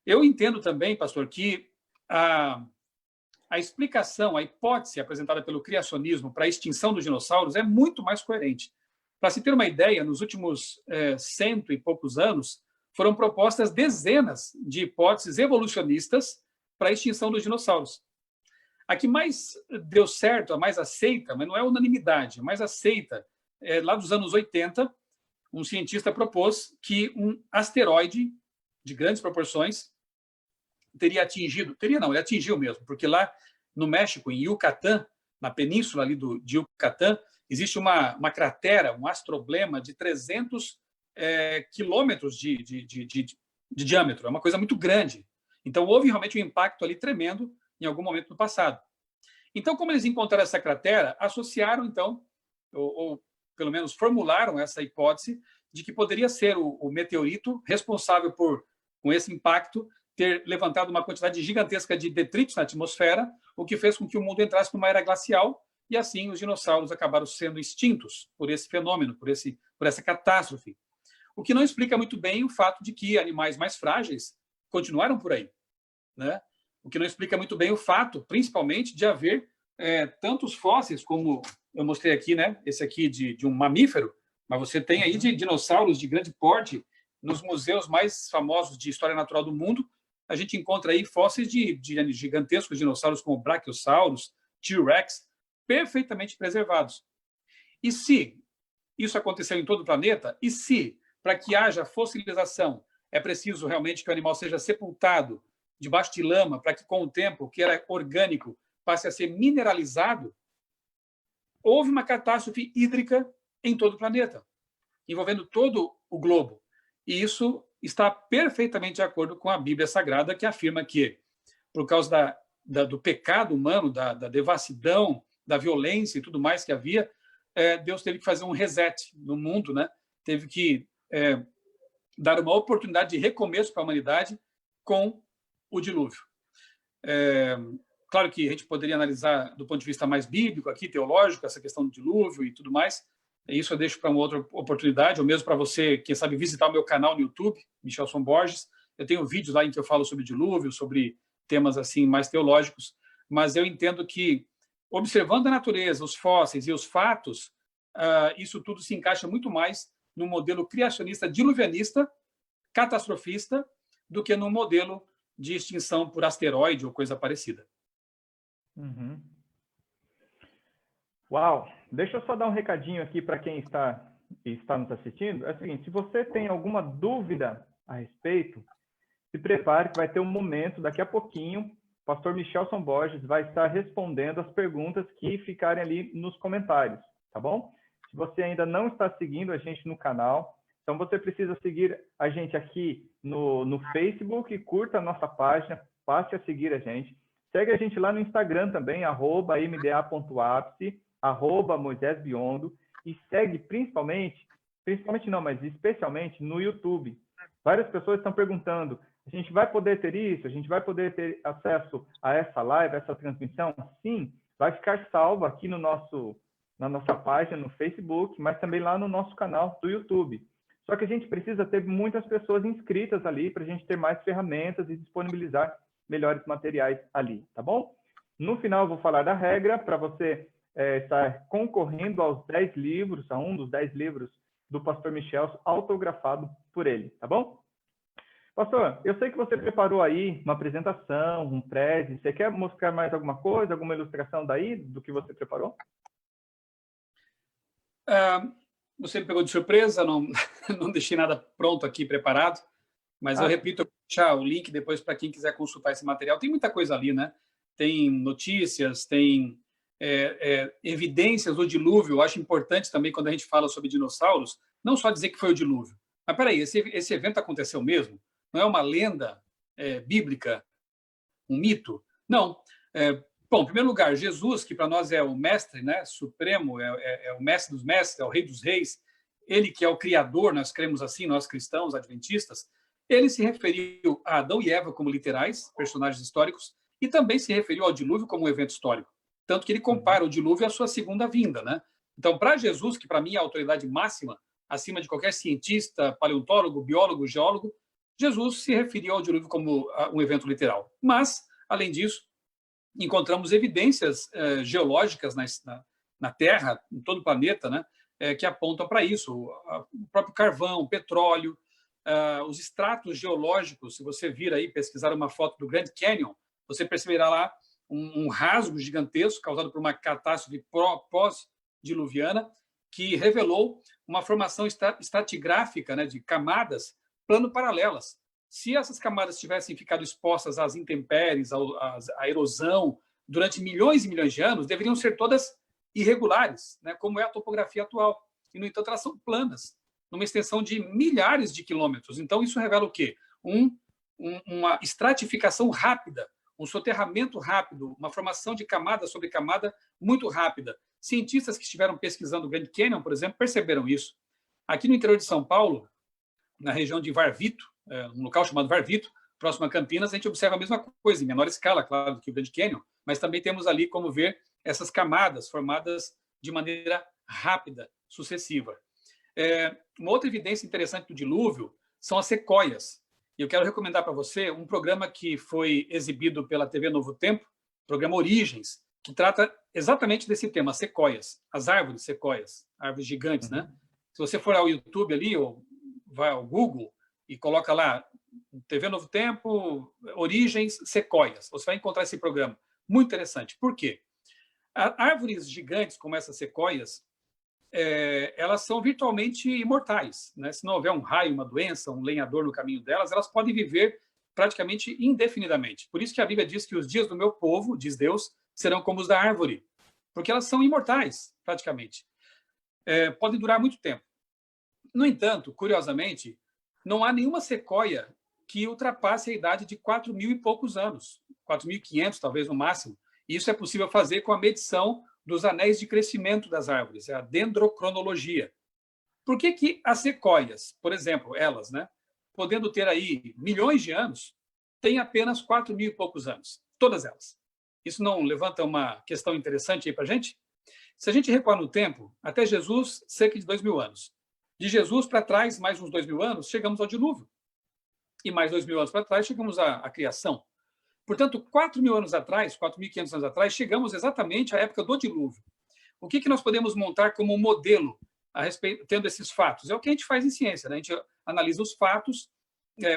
eu entendo também, pastor, que a explicação, a hipótese apresentada pelo criacionismo para a extinção dos dinossauros é muito mais coerente. Para se ter uma ideia, nos últimos 100 e poucos anos, foram propostas dezenas de hipóteses evolucionistas para a extinção dos dinossauros. A que mais deu certo, a mais aceita, mas não é unanimidade, a mais aceita, lá dos anos 80, um cientista propôs que um asteroide de grandes proporções ele atingiu mesmo, porque lá no México, em Yucatán, na península ali de Yucatán, existe uma cratera, um astroblema de 300 quilômetros de diâmetro, é uma coisa muito grande. Então, houve realmente um impacto ali tremendo em algum momento no passado. Então, como eles encontraram essa cratera, associaram, então, ou pelo menos formularam essa hipótese de que poderia ser o meteorito responsável com esse impacto, ter levantado uma quantidade gigantesca de detritos na atmosfera, o que fez com que o mundo entrasse numa era glacial, e assim os dinossauros acabaram sendo extintos por esse fenômeno, por essa catástrofe. O que não explica muito bem o fato de que animais mais frágeis continuaram por aí, né? O que não explica muito bem o fato, principalmente, de haver tantos fósseis, como eu mostrei aqui, né? Esse aqui de um mamífero, mas você tem aí de dinossauros de grande porte nos museus mais famosos de história natural do mundo. A gente encontra aí fósseis de gigantescos dinossauros como Brachiosaurus, T-Rex, perfeitamente preservados. E se isso aconteceu em todo o planeta, e se, para que haja fossilização, é preciso realmente que o animal seja sepultado debaixo de lama, para que com o tempo o que era orgânico passe a ser mineralizado, houve uma catástrofe hídrica em todo o planeta, envolvendo todo o globo. E isso está perfeitamente de acordo com a Bíblia Sagrada, que afirma que, por causa do pecado humano, da devassidão, da violência e tudo mais que havia, Deus teve que fazer um reset no mundo, né? Teve que dar uma oportunidade de recomeço para a humanidade com o dilúvio. Claro que a gente poderia analisar do ponto de vista mais bíblico, aqui, teológico, essa questão do dilúvio e tudo mais. Isso eu deixo para uma outra oportunidade, ou mesmo para você, quem sabe, visitar o meu canal no YouTube, Michelson Borges. Eu tenho vídeos lá em que eu falo sobre dilúvio, sobre temas assim mais teológicos, mas eu entendo que, observando a natureza, os fósseis e os fatos, isso tudo se encaixa muito mais no modelo criacionista diluvianista, catastrofista, do que no modelo de extinção por asteroide ou coisa parecida. Uhum. Uau! Deixa eu só dar um recadinho aqui para quem está nos assistindo. É o seguinte, se você tem alguma dúvida a respeito, se prepare que vai ter um momento, daqui a pouquinho, o pastor Michelson Borges vai estar respondendo as perguntas que ficarem ali nos comentários, tá bom? Se você ainda não está seguindo a gente no canal, então você precisa seguir a gente aqui no Facebook, curta a nossa página, passe a seguir a gente. Segue a gente lá no Instagram também, @mda.apse, @moisésbiondo, e segue principalmente não, mas especialmente no YouTube. Várias pessoas estão perguntando, a gente vai poder ter isso? A gente vai poder ter acesso a essa live, a essa transmissão? Sim, vai ficar salvo aqui na nossa página no Facebook, mas também lá no nosso canal do YouTube. Só que a gente precisa ter muitas pessoas inscritas ali para a gente ter mais ferramentas e disponibilizar melhores materiais ali, tá bom? No final eu vou falar da regra para você estar concorrendo aos 10 livros, a um dos 10 livros do pastor Michel, autografado por ele, tá bom? Pastor, eu sei que você preparou aí uma apresentação, um preze. Você quer mostrar mais alguma coisa, alguma ilustração daí do que você preparou? Você me pegou de surpresa, não deixei nada pronto aqui, preparado, mas eu repito, eu vou deixar o link depois para quem quiser consultar esse material. Tem muita coisa ali, né? Tem notícias, tem evidências do dilúvio. Eu acho importante também, quando a gente fala sobre dinossauros, não só dizer que foi o dilúvio, Mas peraí, esse evento aconteceu mesmo? Não é uma lenda bíblica, um mito? Não. Bom, em primeiro lugar, Jesus, que para nós é o mestre, né, supremo, é o mestre dos mestres, é o rei dos reis, ele que é o criador, nós cremos assim, nós cristãos, adventistas, ele se referiu a Adão e Eva como literais, personagens históricos, e também se referiu ao dilúvio como um evento histórico. Tanto que ele compara o dilúvio à sua segunda vinda, né? Então, para Jesus, que para mim é a autoridade máxima, acima de qualquer cientista, paleontólogo, biólogo, geólogo, Jesus se referiu ao dilúvio como um evento literal. Mas, além disso, encontramos evidências geológicas na Terra, em todo o planeta, né, que apontam para isso. O próprio carvão, o petróleo, os estratos geológicos. Se você vir aí pesquisar uma foto do Grand Canyon, você perceberá lá um rasgo gigantesco causado por uma catástrofe pós-diluviana que revelou uma formação estratigráfica, né, de camadas plano-paralelas. Se essas camadas tivessem ficado expostas às intempéries, à erosão, durante milhões e milhões de anos, deveriam ser todas irregulares, né, como é a topografia atual. E, no entanto, elas são planas, numa extensão de milhares de quilômetros. Então, isso revela o quê? Uma estratificação rápida, um soterramento rápido, uma formação de camada sobre camada muito rápida. Cientistas que estiveram pesquisando o Grand Canyon, por exemplo, perceberam isso. Aqui no interior de São Paulo, na região de Varvito, um local chamado Varvito, próximo a Campinas, a gente observa a mesma coisa, em menor escala, claro, do que o Grand Canyon, mas também temos ali como ver essas camadas formadas de maneira rápida, sucessiva. Uma outra evidência interessante do dilúvio são as sequoias. E eu quero recomendar para você um programa que foi exibido pela TV Novo Tempo, programa Origens, que trata exatamente desse tema, sequoias, as árvores sequoias, árvores gigantes, né? Se você for ao YouTube ali, ou vai ao Google e coloca lá TV Novo Tempo, Origens, sequoias, você vai encontrar esse programa. Muito interessante. Por quê? Árvores gigantes como essas sequoias, elas são virtualmente imortais, né? Se não houver um raio, uma doença, um lenhador no caminho delas, elas podem viver praticamente indefinidamente. Por isso que a Bíblia diz que os dias do meu povo, diz Deus, serão como os da árvore, porque elas são imortais, praticamente. Podem durar muito tempo. No entanto, curiosamente, não há nenhuma sequoia que ultrapasse a idade de 4.000 e poucos anos, 4.500 talvez no máximo. E isso é possível fazer com a medição dos anéis de crescimento das árvores, é a dendrocronologia. Por que as sequoias, por exemplo, elas, né, podendo ter aí milhões de anos, têm apenas 4.000 e poucos anos? Todas elas. Isso não levanta uma questão interessante aí para a gente? Se a gente recuar no tempo, até Jesus, cerca de 2.000 anos. De Jesus para trás, mais uns 2.000 anos, chegamos ao dilúvio. E mais 2.000 anos para trás, chegamos à criação. Portanto, 4.000 anos atrás, 4.500 anos atrás, chegamos exatamente à época do dilúvio. O que nós podemos montar como modelo a respeito, tendo esses fatos? É o que a gente faz em ciência, né? A gente analisa os fatos,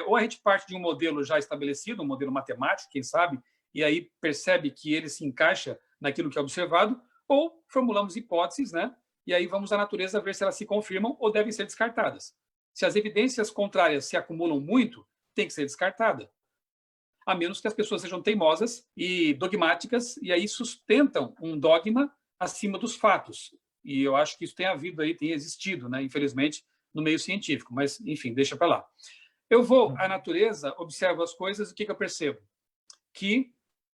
ou a gente parte de um modelo já estabelecido, um modelo matemático, quem sabe, e aí percebe que ele se encaixa naquilo que é observado, ou formulamos hipóteses, né? E aí vamos à natureza ver se elas se confirmam ou devem ser descartadas. Se as evidências contrárias se acumulam muito, tem que ser descartada. A menos que as pessoas sejam teimosas e dogmáticas, e aí sustentam um dogma acima dos fatos. E eu acho que isso tem havido aí, tem existido, né, infelizmente, no meio científico. Mas, enfim, deixa para lá. Eu vou à natureza, observo as coisas, e o que eu percebo? Que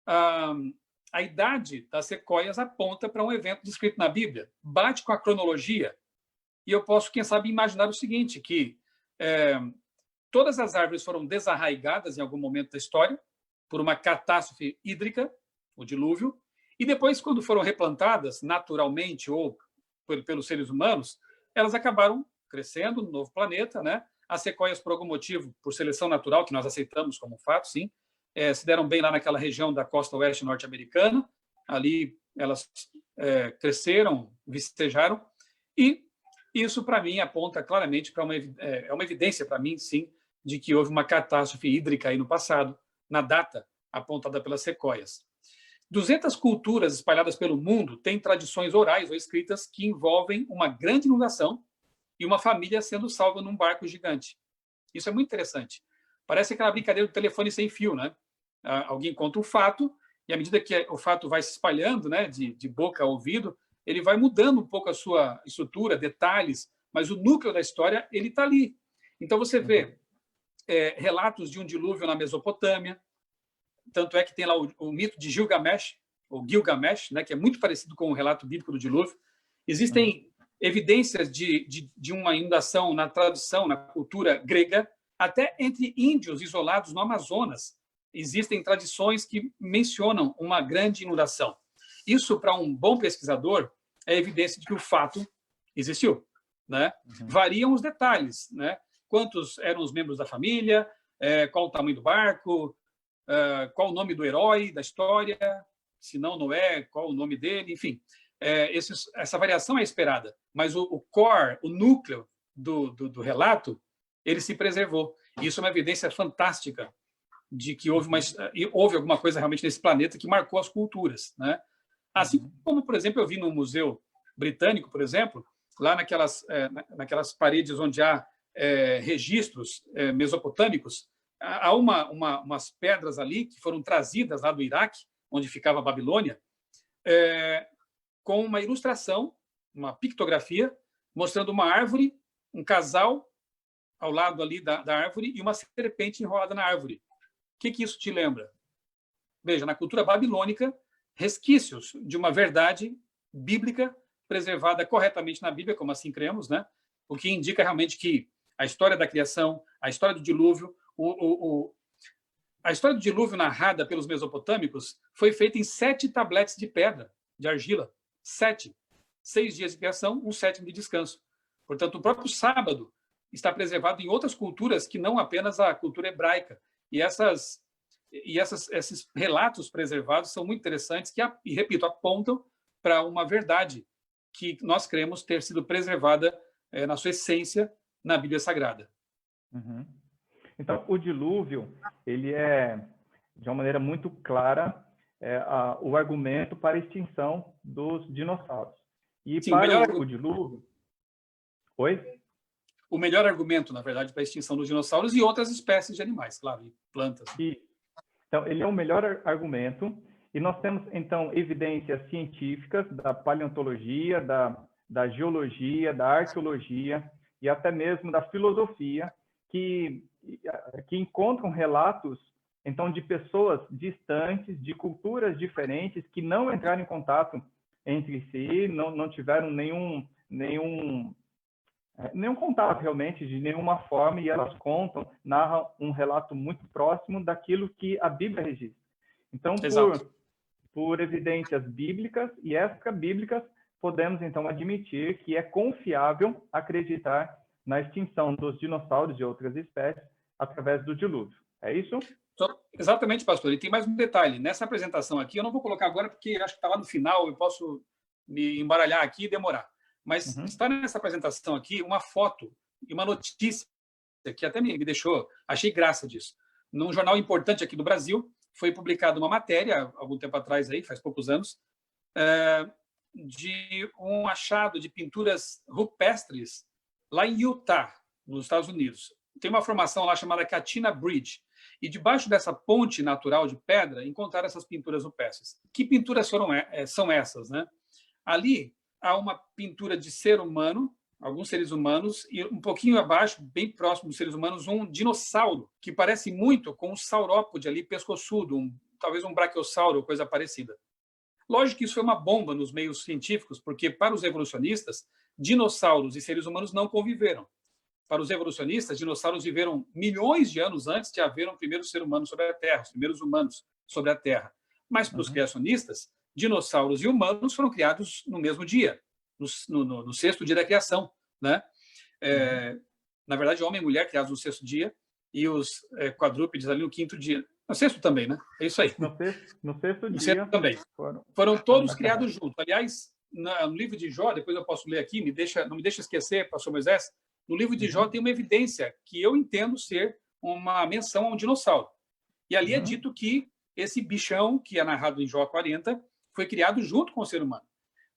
a idade das sequoias aponta para um evento descrito na Bíblia. Bate com a cronologia, e eu posso, quem sabe, imaginar o seguinte, que todas as árvores foram desarraigadas em algum momento da história por uma catástrofe hídrica, o dilúvio, e depois, quando foram replantadas naturalmente ou pelos seres humanos, elas acabaram crescendo no novo planeta, né? As sequoias, por algum motivo, por seleção natural, que nós aceitamos como fato, sim, se deram bem lá naquela região da costa oeste norte-americana. Ali elas cresceram, vicejaram, e isso, para mim, aponta claramente para uma evidência, para mim, sim, de que houve uma catástrofe hídrica aí no passado, na data apontada pelas sequoias. 200 culturas espalhadas pelo mundo têm tradições orais ou escritas que envolvem uma grande inundação e uma família sendo salva num barco gigante. Isso é muito interessante. Parece aquela brincadeira do telefone sem fio, né? Alguém conta um fato, e à medida que o fato vai se espalhando, né, de boca a ouvido, ele vai mudando um pouco a sua estrutura, detalhes, mas o núcleo da história, ele está ali. Então, você vê relatos de um dilúvio na Mesopotâmia, tanto é que tem lá o mito de Gilgamesh, ou Gilgamesh, né, que é muito parecido com o relato bíblico do dilúvio. Existem evidências de uma inundação na tradição, na cultura grega, até entre índios isolados no Amazonas. Existem tradições que mencionam uma grande inundação. Isso, para um bom pesquisador, é evidência de que o fato existiu, né? Variam os detalhes, né? Quantos eram os membros da família, qual o tamanho do barco, qual o nome do herói da história, se não Noé, qual o nome dele, enfim. Essa variação é esperada, mas o core, o núcleo do relato, ele se preservou. Isso é uma evidência fantástica de que houve alguma coisa realmente nesse planeta que marcou as culturas, né? Assim como, por exemplo, eu vi no Museu Britânico, por exemplo, lá naquelas paredes onde há registros mesopotâmicos, há umas pedras ali que foram trazidas lá do Iraque, onde ficava a Babilônia, com uma ilustração, uma pictografia, mostrando uma árvore, um casal ao lado ali da árvore e uma serpente enrolada na árvore. O que isso te lembra? Veja, na cultura babilônica, resquícios de uma verdade bíblica preservada corretamente na Bíblia, como assim cremos, né? O que indica realmente que a história da criação, a história do dilúvio, a história do dilúvio narrada pelos mesopotâmicos foi feita em 7 tabletes de pedra, de argila. 7. 6 dias de criação, um 7º de descanso. Portanto, o próprio sábado está preservado em outras culturas que não apenas a cultura hebraica. E esses relatos preservados são muito interessantes e, repito, apontam para uma verdade que nós cremos ter sido preservada na sua essência na Bíblia Sagrada. Então, o dilúvio, ele é, de uma maneira muito clara, o argumento para a extinção dos dinossauros. E sim, para o dilúvio... Oi? O melhor argumento, na verdade, para a extinção dos dinossauros e outras espécies de animais, claro, e plantas. Então, ele é o melhor argumento, e nós temos, então, evidências científicas da paleontologia, da geologia, da arqueologia e até mesmo da filosofia, que encontram relatos, então, de pessoas distantes, de culturas diferentes, que não entraram em contato entre si, não tiveram nenhum contato realmente de nenhuma forma, e elas narram um relato muito próximo daquilo que a Bíblia registra. Então, por evidências bíblicas e extra-bíblicas, podemos então admitir que é confiável acreditar na extinção dos dinossauros e outras espécies através do dilúvio. É isso? Exatamente, pastor. E tem mais um detalhe. Nessa apresentação aqui, eu não vou colocar agora porque acho que está lá no final, eu posso me embaralhar aqui e demorar. Mas está nessa apresentação aqui uma foto e uma notícia que até me deixou, achei graça disso. Num jornal importante aqui do Brasil, foi publicada uma matéria, algum tempo atrás, aí, faz poucos anos, de um achado de pinturas rupestres lá em Utah, nos Estados Unidos. Tem uma formação lá chamada Katina Bridge, e debaixo dessa ponte natural de pedra encontraram essas pinturas rupestres. Que pinturas são essas, né? Ali há uma pintura de ser humano, alguns seres humanos, e um pouquinho abaixo, bem próximo dos seres humanos, um dinossauro, que parece muito com um saurópode ali, pescoçudo, talvez um brachiosauro, coisa parecida. Lógico que isso foi uma bomba nos meios científicos, porque para os evolucionistas, dinossauros e seres humanos não conviveram. Para os evolucionistas, dinossauros viveram milhões de anos antes de haver um primeiro ser humano sobre a Terra, os primeiros humanos sobre a Terra. Mas para os criacionistas, dinossauros e humanos foram criados no mesmo dia, no 6º dia da criação, né? Na verdade, homem e mulher criados no 6º dia e os quadrúpedes ali no 5º dia. No 6º também, né? É isso aí. No sexto dia também. Foram todos criados juntos. Aliás, no livro de Jó, depois eu posso ler aqui, não me deixa esquecer, pastor Moisés, no livro de Jó tem uma evidência que eu entendo ser uma menção a um dinossauro. E ali é dito que esse bichão, que é narrado em Jó 40, foi criado junto com o ser humano.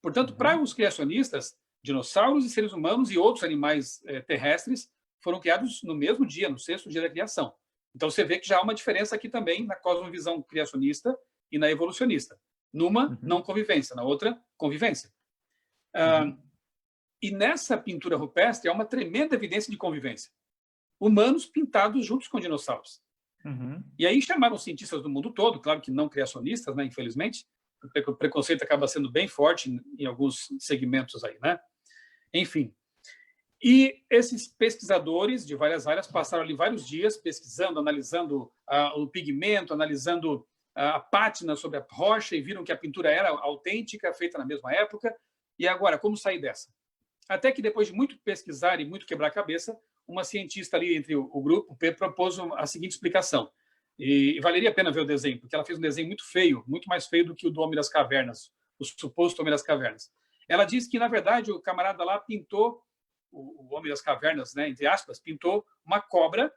Portanto, para os criacionistas, dinossauros e seres humanos e outros animais terrestres foram criados no mesmo dia, no 6º dia da criação. Então, você vê que já há uma diferença aqui também na cosmovisão criacionista e na evolucionista. Numa, não convivência, na outra, convivência. E nessa pintura rupestre há uma tremenda evidência de convivência. humanos pintados juntos com dinossauros. Uhum. E aí chamaram cientistas do mundo todo, claro que não criacionistas, né, infelizmente, porque o preconceito acaba sendo bem forte em alguns segmentos aí, né? Enfim. E esses pesquisadores de várias áreas passaram ali vários dias pesquisando, analisando o pigmento, analisando a pátina sobre a rocha e viram que a pintura era autêntica, feita na mesma época. E agora, como sair dessa? Até que depois de muito pesquisar e muito quebrar a cabeça, uma cientista ali entre o grupo propôs a seguinte explicação. E valeria a pena ver o desenho, porque ela fez um desenho muito feio, muito mais feio do que o do Homem das Cavernas, o suposto Homem das Cavernas. Ela disse que, na verdade, o camarada lá pintou, o Homem das Cavernas, né, entre aspas, pintou uma cobra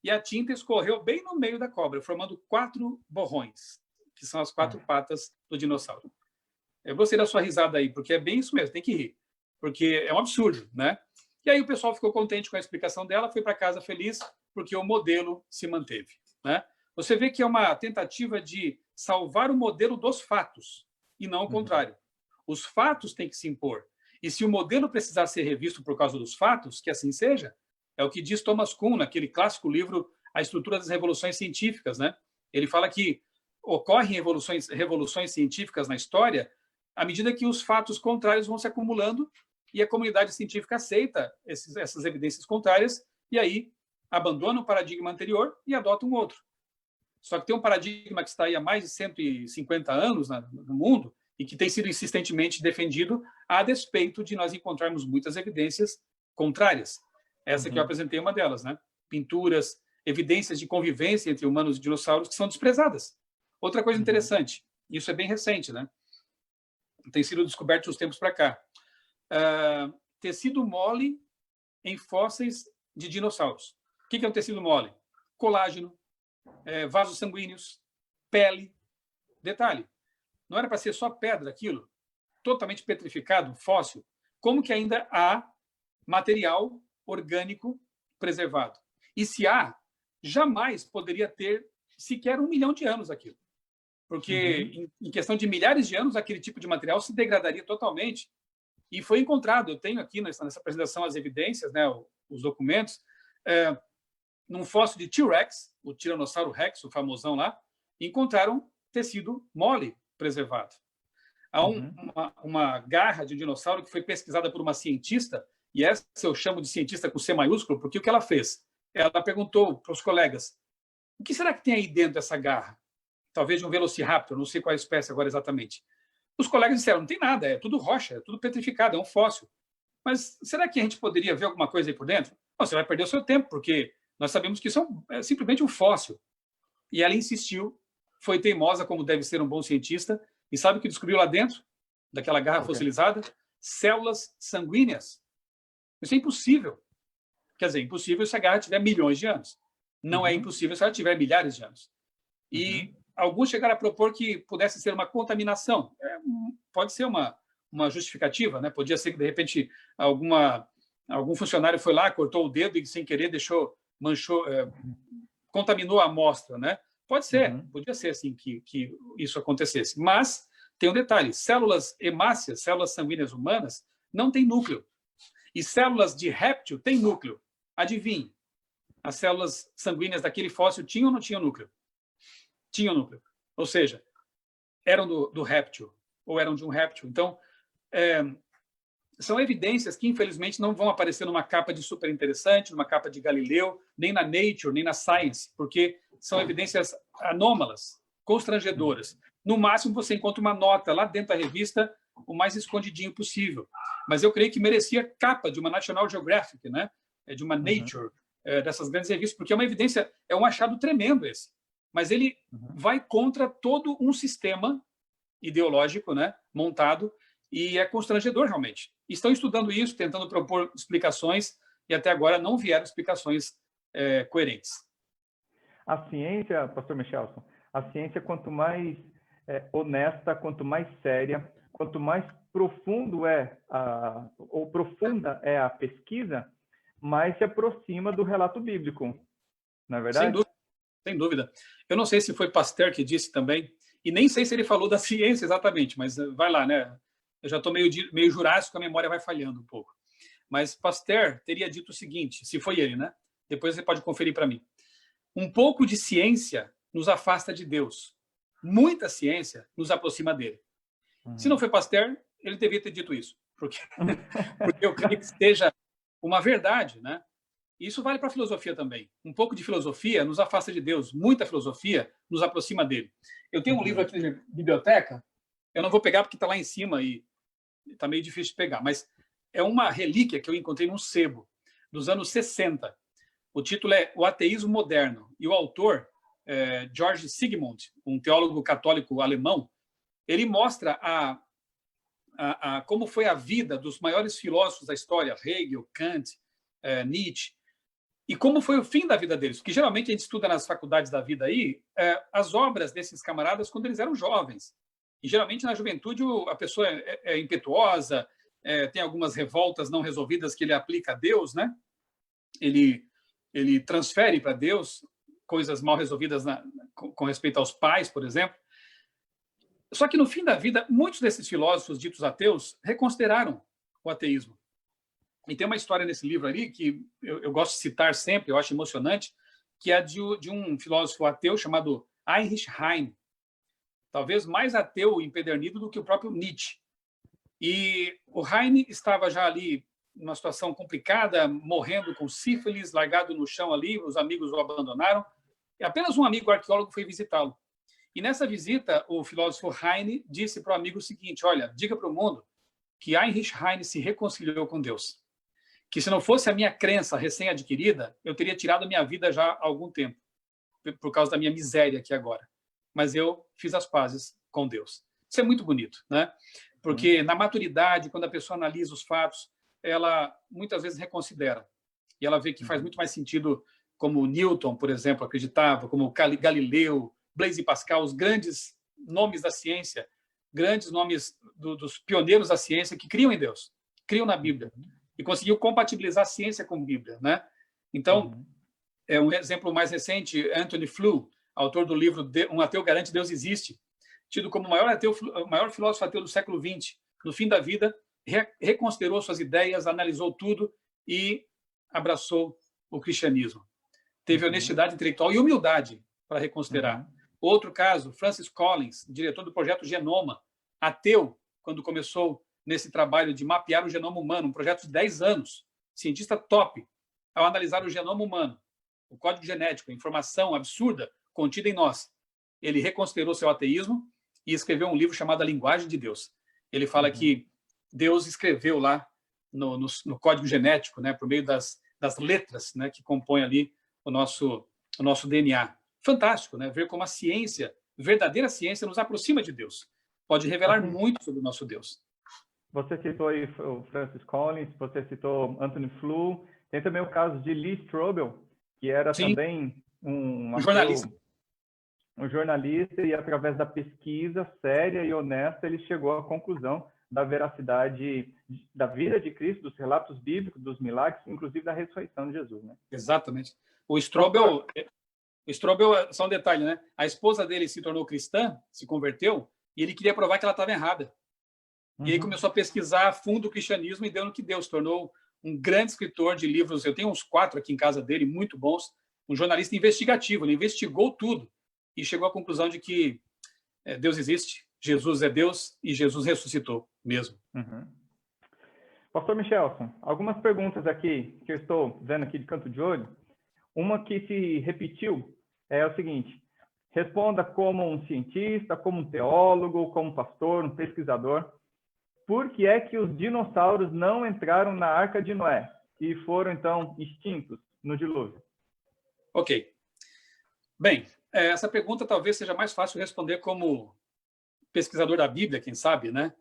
e a tinta escorreu bem no meio da cobra, formando 4 borrões, que são as 4 patas do dinossauro. Eu gostei da sua risada aí, porque é bem isso mesmo, tem que rir, porque é um absurdo, né? E aí o pessoal ficou contente com a explicação dela, foi para casa feliz, porque o modelo se manteve, né? Você vê que é uma tentativa de salvar o modelo dos fatos, e não o contrário. Os fatos têm que se impor. E se o modelo precisar ser revisto por causa dos fatos, que assim seja, é o que diz Thomas Kuhn, naquele clássico livro A Estrutura das Revoluções Científicas, né? Ele fala que ocorrem revoluções científicas na história à medida que os fatos contrários vão se acumulando e a comunidade científica aceita essas evidências contrárias e aí abandona o paradigma anterior e adota um outro. Só que tem um paradigma que está aí há mais de 150 anos no mundo e que tem sido insistentemente defendido a despeito de nós encontrarmos muitas evidências contrárias. Essa que eu apresentei é uma delas, né? Pinturas, evidências de convivência entre humanos e dinossauros que são desprezadas. Outra coisa interessante, isso é bem recente, né? Tem sido descoberto dos tempos para cá. Tecido mole em fósseis de dinossauros. O que é um tecido mole? Colágeno, vasos sanguíneos, pele. Detalhe, não era para ser só pedra aquilo? Totalmente petrificado, fóssil. Como que ainda há material orgânico preservado? E se há, jamais poderia ter sequer 1 milhão de anos aquilo. Porque em questão de milhares de anos, aquele tipo de material se degradaria totalmente. E foi encontrado, eu tenho aqui nessa apresentação as evidências, né, os documentos, num fóssil de T-Rex, o Tiranossauro Rex, o famosão lá, encontraram tecido mole preservado. Há uma garra de um dinossauro que foi pesquisada por uma cientista, e essa eu chamo de cientista com C maiúsculo, porque o que ela fez? Ela perguntou para os colegas, o que será que tem aí dentro dessa garra? Talvez de um Velociraptor, não sei qual é a espécie agora exatamente. Os colegas disseram, não tem nada, é tudo rocha, é tudo petrificado, é um fóssil. Mas será que a gente poderia ver alguma coisa aí por dentro? Não, você vai perder o seu tempo, porque nós sabemos que isso é simplesmente um fóssil. E ela insistiu, foi teimosa, como deve ser um bom cientista, e sabe o que descobriu lá dentro, daquela garra fossilizada? Células sanguíneas. Isso é impossível. Quer dizer, impossível se a garra tiver milhões de anos. Não é impossível se ela tiver milhares de anos. E alguns chegaram a propor que pudesse ser uma contaminação. Pode ser uma justificativa, né? Podia ser que, de repente, algum funcionário foi lá, cortou o dedo e, sem querer, manchou, contaminou a amostra, né? Pode ser, podia ser assim que isso acontecesse. Mas tem um detalhe: células hemácias, células sanguíneas humanas, não têm núcleo. E células de réptil têm núcleo. Adivinhe, as células sanguíneas daquele fóssil tinham ou não tinham núcleo? Tinham núcleo. Ou seja, eram do réptil, ou eram de um réptil. Então, são evidências que, infelizmente, não vão aparecer numa capa de Super Interessante, numa capa de Galileu, nem na Nature, nem na Science, porque são evidências anômalas, constrangedoras. No máximo, você encontra uma nota lá dentro da revista, o mais escondidinho possível. Mas eu creio que merecia capa de uma National Geographic, né? De uma Nature, dessas grandes revistas, porque é uma evidência, é um achado tremendo esse. Mas ele vai contra todo um sistema ideológico, né, montado, e é constrangedor, realmente. Estão estudando isso, tentando propor explicações, e até agora não vieram explicações coerentes. A ciência, pastor Michelson, a ciência, quanto mais honesta, quanto mais séria, quanto mais profunda é a pesquisa, mais se aproxima do relato bíblico, não é verdade? Sem dúvida. Sem dúvida. Eu não sei se foi Pasteur que disse também, e nem sei se ele falou da ciência exatamente, mas vai lá, né? Eu já estou meio jurássico, a memória vai falhando um pouco. Mas Pasteur teria dito o seguinte, se foi ele, né? Depois você pode conferir para mim. Um pouco de ciência nos afasta de Deus. Muita ciência nos aproxima dele. Se não foi Pasteur, ele devia ter dito isso, porque eu creio que seja uma verdade, né? Isso vale para a filosofia também. Um pouco de filosofia nos afasta de Deus. Muita filosofia nos aproxima dele. Eu tenho um livro aqui na biblioteca, eu não vou pegar porque está lá em cima e está meio difícil de pegar, mas é uma relíquia que eu encontrei num sebo, dos anos 60. O título é O Ateísmo Moderno, e o autor, George Sigmund, um teólogo católico alemão, ele mostra como foi a vida dos maiores filósofos da história, Hegel, Kant, Nietzsche, e como foi o fim da vida deles. Porque geralmente a gente estuda nas faculdades da vida aí as obras desses camaradas quando eles eram jovens. E geralmente na juventude a pessoa é impetuosa, tem algumas revoltas não resolvidas que ele aplica a Deus, né? Ele transfere para Deus coisas mal resolvidas com respeito aos pais, por exemplo. Só que no fim da vida, muitos desses filósofos ditos ateus reconsideraram o ateísmo. E tem uma história nesse livro ali que eu gosto de citar sempre, eu acho emocionante, que é de um filósofo ateu chamado Heinrich Heine, talvez mais ateu empedernido do que o próprio Nietzsche. E o Heine estava já ali numa situação complicada, morrendo com sífilis, largado no chão ali, os amigos o abandonaram, e apenas um amigo arqueólogo foi visitá-lo. E nessa visita, o filósofo Heine disse para o amigo o seguinte: olha, diga para o mundo que Heinrich Heine se reconciliou com Deus. Que se não fosse a minha crença recém-adquirida, eu teria tirado a minha vida já há algum tempo, por causa da minha miséria aqui agora. Mas eu fiz as pazes com Deus. Isso é muito bonito, né? Porque na maturidade, quando a pessoa analisa os fatos, ela muitas vezes reconsidera. E ela vê que faz muito mais sentido, como Newton, por exemplo, acreditava, como Galileu, Blaise Pascal, os grandes nomes da ciência, grandes nomes dos pioneiros da ciência que criam em Deus, criam na Bíblia, e conseguiu compatibilizar a ciência com a Bíblia, né? Então, é um exemplo mais recente, Anthony Flew, autor do livro Um Ateu Garante Deus Existe, tido como o maior filósofo ateu do século XX. No fim da vida, reconsiderou suas ideias, analisou tudo e abraçou o cristianismo. Teve honestidade intelectual e humildade para reconsiderar. Outro caso, Francis Collins, diretor do projeto Genoma, ateu, quando começou nesse trabalho de mapear o genoma humano, um projeto de 10 anos, cientista top, ao analisar o genoma humano, o código genético, a informação absurda contida em nós. Ele reconsiderou seu ateísmo e escreveu um livro chamado A Linguagem de Deus. Ele fala que Deus escreveu lá no código genético, né, por meio das letras, né, que compõem ali o nosso DNA. Fantástico, né? Ver como a ciência, verdadeira ciência, nos aproxima de Deus. Pode revelar muito sobre o nosso Deus. Você citou aí o Francis Collins, você citou Anthony Flew, tem também o caso de Lee Strobel, que era também um jornalista. Um jornalista, e através da pesquisa séria e honesta, ele chegou à conclusão da veracidade da vida de Cristo, dos relatos bíblicos, dos milagres, inclusive da ressurreição de Jesus, né? Exatamente. O Strobel, só um detalhe, né? A esposa dele se tornou cristã, se converteu, e ele queria provar que ela estava errada. E aí começou a pesquisar a fundo o cristianismo e deu no que deu. Se tornou um grande escritor de livros. Eu tenho uns 4 aqui em casa dele, muito bons. Um jornalista investigativo. Ele investigou tudo e chegou à conclusão de que Deus existe, Jesus é Deus e Jesus ressuscitou mesmo. Pastor Michelson, algumas perguntas aqui que eu estou vendo aqui de canto de olho. Uma que se repetiu é o seguinte: responda como um cientista, como um teólogo, como um pastor, um pesquisador. Por que é que os dinossauros não entraram na Arca de Noé e foram, então, extintos no dilúvio? Ok. Bem, essa pergunta talvez seja mais fácil responder como pesquisador da Bíblia, quem sabe, né?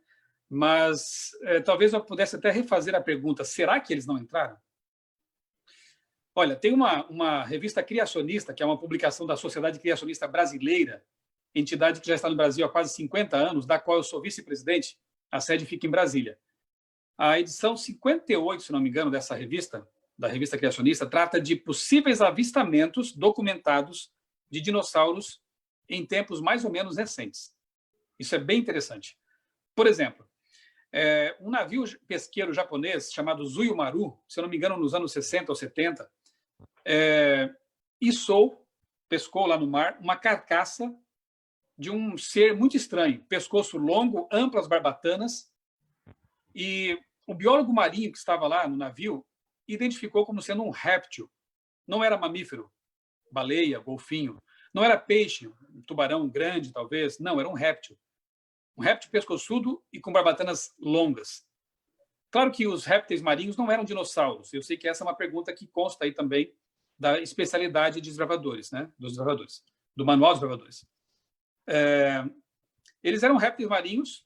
Mas talvez eu pudesse até refazer a pergunta: será que eles não entraram? Olha, tem uma revista criacionista, que é uma publicação da Sociedade Criacionista Brasileira, entidade que já está no Brasil há quase 50 anos, da qual eu sou vice-presidente. A sede fica em Brasília. A edição 58, se não me engano, dessa revista, da revista criacionista, trata de possíveis avistamentos documentados de dinossauros em tempos mais ou menos recentes. Isso é bem interessante. Por exemplo, um navio pesqueiro japonês chamado Zuiumaru, se eu não me engano, nos anos 60 ou 70, pescou lá no mar uma carcaça de um ser muito estranho, pescoço longo, amplas barbatanas, e o biólogo marinho que estava lá no navio identificou como sendo um réptil. Não era mamífero, baleia, golfinho, não era peixe, um tubarão grande talvez, não, era um réptil. Um réptil pescoçudo e com barbatanas longas. Claro que os répteis marinhos não eram dinossauros. Eu sei que essa é uma pergunta que consta aí também da especialidade de desbravadores, né? Dos desbravadores, do manual dos desbravadores. Eles eram répteis marinhos.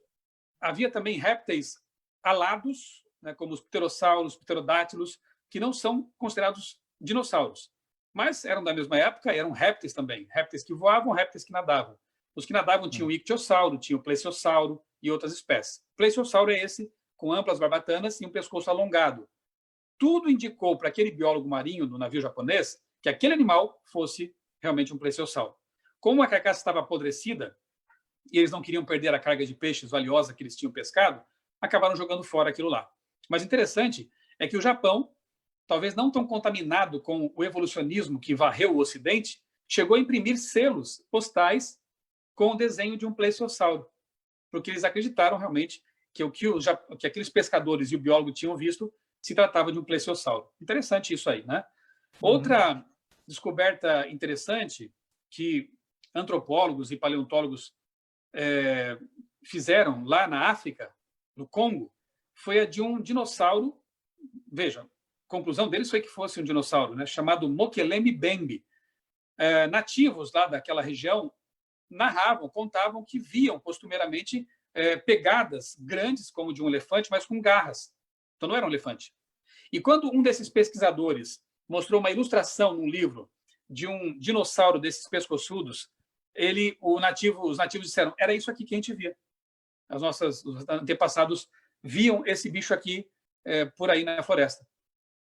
Havia também répteis alados, né, como os pterossauros, pterodátilos, que não são considerados dinossauros, mas eram da mesma época, eram répteis também. Répteis que voavam, répteis que nadavam. Os que nadavam tinham o ictiosauro, tinham o plesiosauro e outras espécies. O plesiosauro é esse, com amplas barbatanas e um pescoço alongado. Tudo indicou para aquele biólogo marinho do navio japonês que aquele animal fosse realmente um plesiosauro. Como a carcaça estava apodrecida e eles não queriam perder a carga de peixes valiosa que eles tinham pescado, acabaram jogando fora aquilo lá. Mas interessante é que o Japão, talvez não tão contaminado com o evolucionismo que varreu o Ocidente, chegou a imprimir selos postais com o desenho de um plesiosauro, porque eles acreditaram realmente que que aqueles pescadores e o biólogo tinham visto se tratava de um plesiosauro. Interessante isso aí, né? Outra descoberta interessante que antropólogos e paleontólogos fizeram lá na África, no Congo, foi a de um dinossauro. Veja, a conclusão deles foi que fosse um dinossauro, né, chamado Mokeleme Bembe. Nativos lá daquela região narravam, contavam que viam costumeiramente pegadas grandes como de um elefante, mas com garras. Então não era um elefante. E quando um desses pesquisadores mostrou uma ilustração num livro de um dinossauro desses pescoçudos, os nativos disseram: era isso aqui que a gente via. Os antepassados viam esse bicho aqui por aí na floresta.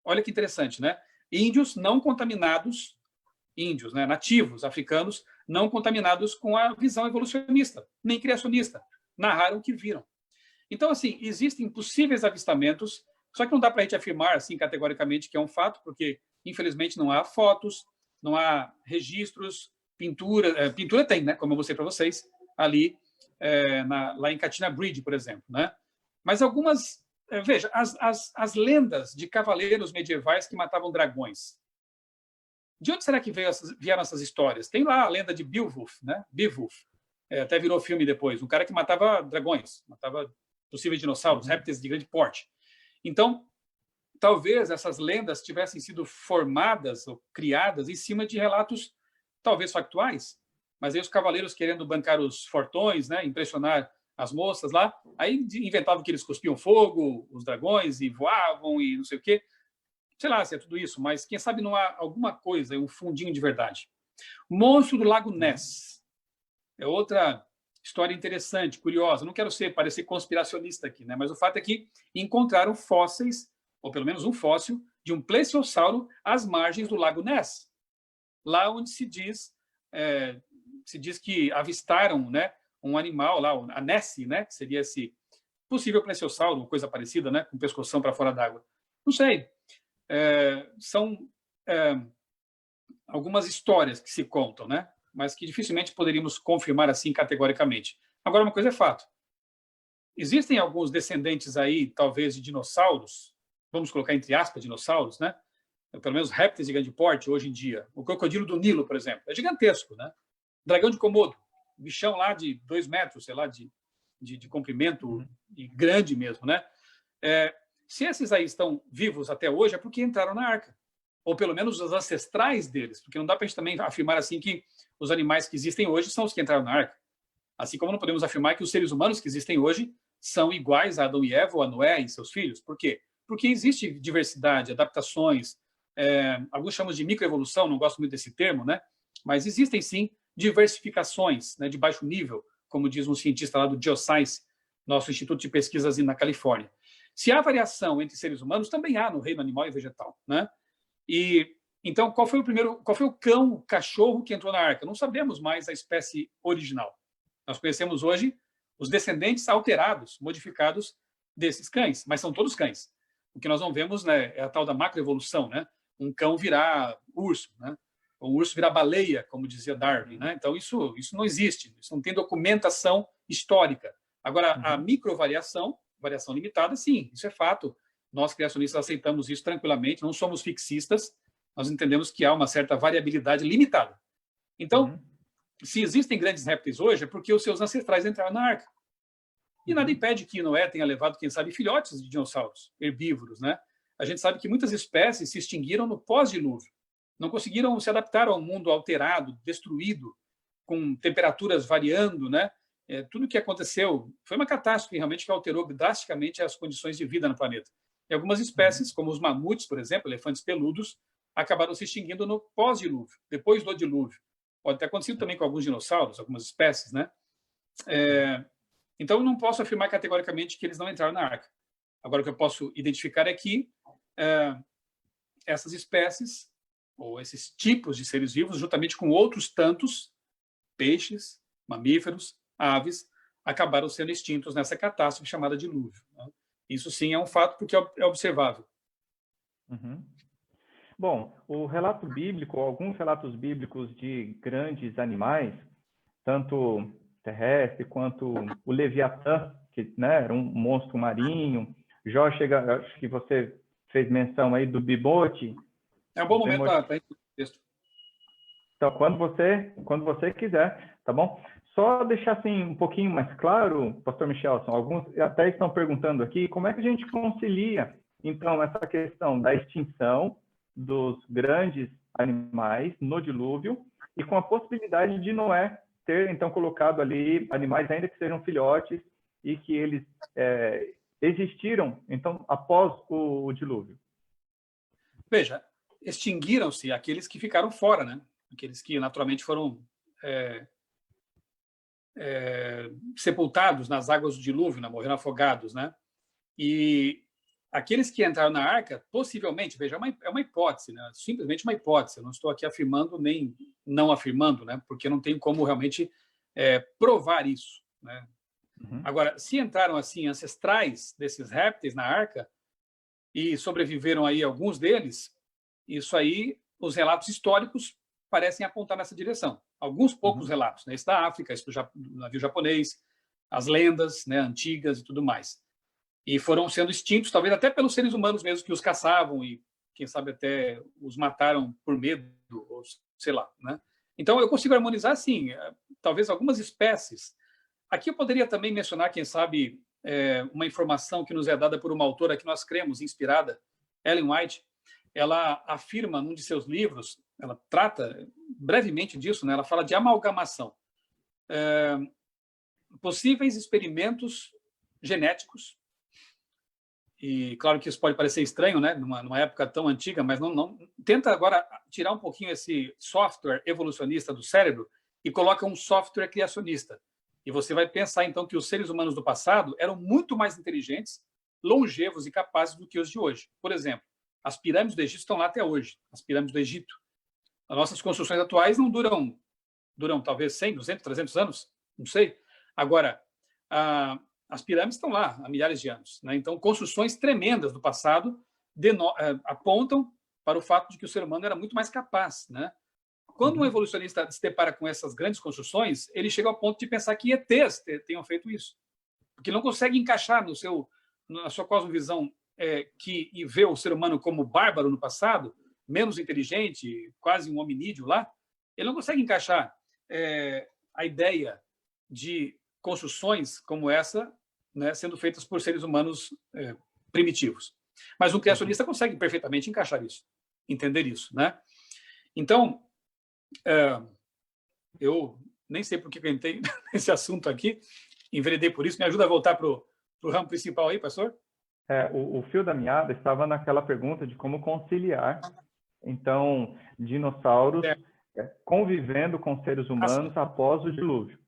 Olha que interessante, né? Índios não contaminados, índios, né, nativos africanos, não contaminados com a visão evolucionista, nem criacionista, narraram que viram. Então, assim, existem possíveis avistamentos, só que não dá para a gente afirmar assim categoricamente que é um fato, porque, infelizmente, não há fotos, não há registros, pintura tem, né, como eu mostrei para vocês, ali lá em Katina Bridge, por exemplo, né? Mas algumas, veja, as lendas de cavaleiros medievais que matavam dragões. De onde será que vieram essas histórias? Tem lá a lenda de Beowulf, né? Beowulf, até virou filme depois, um cara que matava dragões, matava possíveis dinossauros, répteis de grande porte. Então, talvez essas lendas tivessem sido formadas ou criadas em cima de relatos talvez factuais, mas aí os cavaleiros querendo bancar os fortões, né, impressionar as moças lá, aí inventavam que eles cuspiam fogo, os dragões, e voavam e não sei o quê. Sei lá se é tudo isso, mas quem sabe não há alguma coisa, um fundinho de verdade. Monstro do Lago Ness é outra história interessante, curiosa. Não quero parecer conspiracionista aqui, né? Mas o fato é que encontraram fósseis, ou pelo menos um fóssil, de um plesiosauro às margens do Lago Ness, lá onde se diz que avistaram, né, um animal lá, a Nessie, né, que seria esse possível plesiosauro, coisa parecida, né, com pescoção para fora d'água. Não sei. São algumas histórias que se contam, né? Mas que dificilmente poderíamos confirmar assim categoricamente. Agora, uma coisa é fato. Existem alguns descendentes aí, talvez, de dinossauros, vamos colocar entre aspas dinossauros, né? Pelo menos répteis de grande porte hoje em dia. O crocodilo do Nilo, por exemplo, é gigantesco, né? Dragão de Komodo, bichão lá de 2 metros, sei lá, de comprimento, e grande mesmo, né? Se esses aí estão vivos até hoje, é porque entraram na arca. Ou pelo menos os ancestrais deles, porque não dá para a gente também afirmar assim que os animais que existem hoje são os que entraram na arca. Assim como não podemos afirmar que os seres humanos que existem hoje são iguais a Adão e Eva, ou a Noé e seus filhos. Por quê? Porque existe diversidade, adaptações, alguns chamam de microevolução, não gosto muito desse termo, né? Mas existem sim diversificações, né, de baixo nível, como diz um cientista lá do Geoscience, nosso instituto de pesquisas na Califórnia. Se há variação entre seres humanos, também há no reino animal e vegetal, né? E então, qual foi o cão, o cachorro que entrou na arca? Não sabemos mais a espécie original. Nós conhecemos hoje os descendentes alterados, modificados desses cães, mas são todos cães. O que nós não vemos, né, é a tal da macroevolução, né? um cão virar urso, né? Ou um urso virar baleia, como dizia Darwin, né? Então, isso não existe, isso não tem documentação histórica. Agora, a microvariação, variação limitada, sim, isso é fato. Nós, criacionistas, aceitamos isso tranquilamente, não somos fixistas, nós entendemos que há uma certa variabilidade limitada. Então, se existem grandes répteis hoje, é porque os seus ancestrais entraram na arca. E nada impede que Noé tenha levado, quem sabe, filhotes de dinossauros herbívoros, né? A gente sabe que muitas espécies se extinguiram no pós-dilúvio. Não conseguiram se adaptar ao mundo alterado, destruído, com temperaturas variando, né? Tudo o que aconteceu foi uma catástrofe realmente que alterou drasticamente as condições de vida no planeta. E algumas espécies, como os mamutes, por exemplo, elefantes peludos, acabaram se extinguindo no pós-dilúvio, depois do dilúvio. Pode ter acontecido também com alguns dinossauros, algumas espécies, né? Então, eu não posso afirmar categoricamente que eles não entraram na arca. Agora, o que eu posso identificar é que essas espécies, ou esses tipos de seres vivos, juntamente com outros tantos, peixes, mamíferos, aves, acabaram sendo extintos nessa catástrofe chamada dilúvio, né? Isso sim é um fato, porque é observável. Bom, o relato bíblico, alguns relatos bíblicos de grandes animais, tanto terrestre quanto o Leviatã, que, né, era um monstro marinho. Jó chega, acho que você fez menção aí do bibote. É um bom momento para esse texto. Então, quando você quiser, tá bom? Só deixar assim um pouquinho mais claro, Pastor Michelson, alguns até estão perguntando aqui, como é que a gente concilia, então, essa questão da extinção dos grandes animais no dilúvio e com a possibilidade de Noé ter, então, colocado ali animais ainda que sejam filhotes e que eles existiram, então, após o dilúvio? Veja, extinguiram-se aqueles que ficaram fora, né? Aqueles que naturalmente foram sepultados nas águas do dilúvio, né? Morreram afogados, né? E aqueles que entraram na arca, possivelmente, veja, é uma hipótese, né? Simplesmente uma hipótese. Eu não estou aqui afirmando nem não afirmando, né? Porque não tem como realmente provar isso, né? Agora, se entraram assim ancestrais desses répteis na arca e sobreviveram aí alguns deles, isso aí, os relatos históricos parecem apontar nessa direção. Alguns poucos relatos, né? Esse da África, esse do navio japonês, as lendas, né, antigas e tudo mais. E foram sendo extintos, talvez até pelos seres humanos mesmo que os caçavam e, quem sabe, até os mataram por medo, ou sei lá, né? Então, eu consigo harmonizar, sim, talvez algumas espécies. Aqui eu poderia também mencionar, quem sabe, uma informação que nos é dada por uma autora que nós cremos, inspirada, Ellen White. Ela afirma, num de seus livros, ela trata brevemente disso, né? Ela fala de amalgamação. Possíveis experimentos genéticos, e claro que isso pode parecer estranho, né? Numa época tão antiga, mas não tenta agora tirar um pouquinho esse software evolucionista do cérebro e coloca um software criacionista. E você vai pensar, então, que os seres humanos do passado eram muito mais inteligentes, longevos e capazes do que os de hoje. Por exemplo, as pirâmides do Egito estão lá até hoje, as pirâmides do Egito. As nossas construções atuais não duram talvez 100, 200, 300 anos, não sei. Agora, as pirâmides estão lá há milhares de anos, né? Então, construções tremendas do passado apontam para o fato de que o ser humano era muito mais capaz, né? Quando um evolucionista se depara com essas grandes construções, ele chega ao ponto de pensar que ETs tenham feito isso, porque não consegue encaixar na sua cosmovisão e vê o ser humano como bárbaro no passado, menos inteligente, quase um hominídeo lá. Ele não consegue encaixar a ideia de construções como essa, né, sendo feitas por seres humanos primitivos. Mas um criacionista consegue perfeitamente encaixar isso, entender isso, né? Então, eu nem sei por que eu entrei nesse assunto aqui, enveredei por isso. Me ajuda a voltar para o ramo principal aí, pastor? O fio da meada estava naquela pergunta de como conciliar, então, dinossauros convivendo com seres humanos após o dilúvio.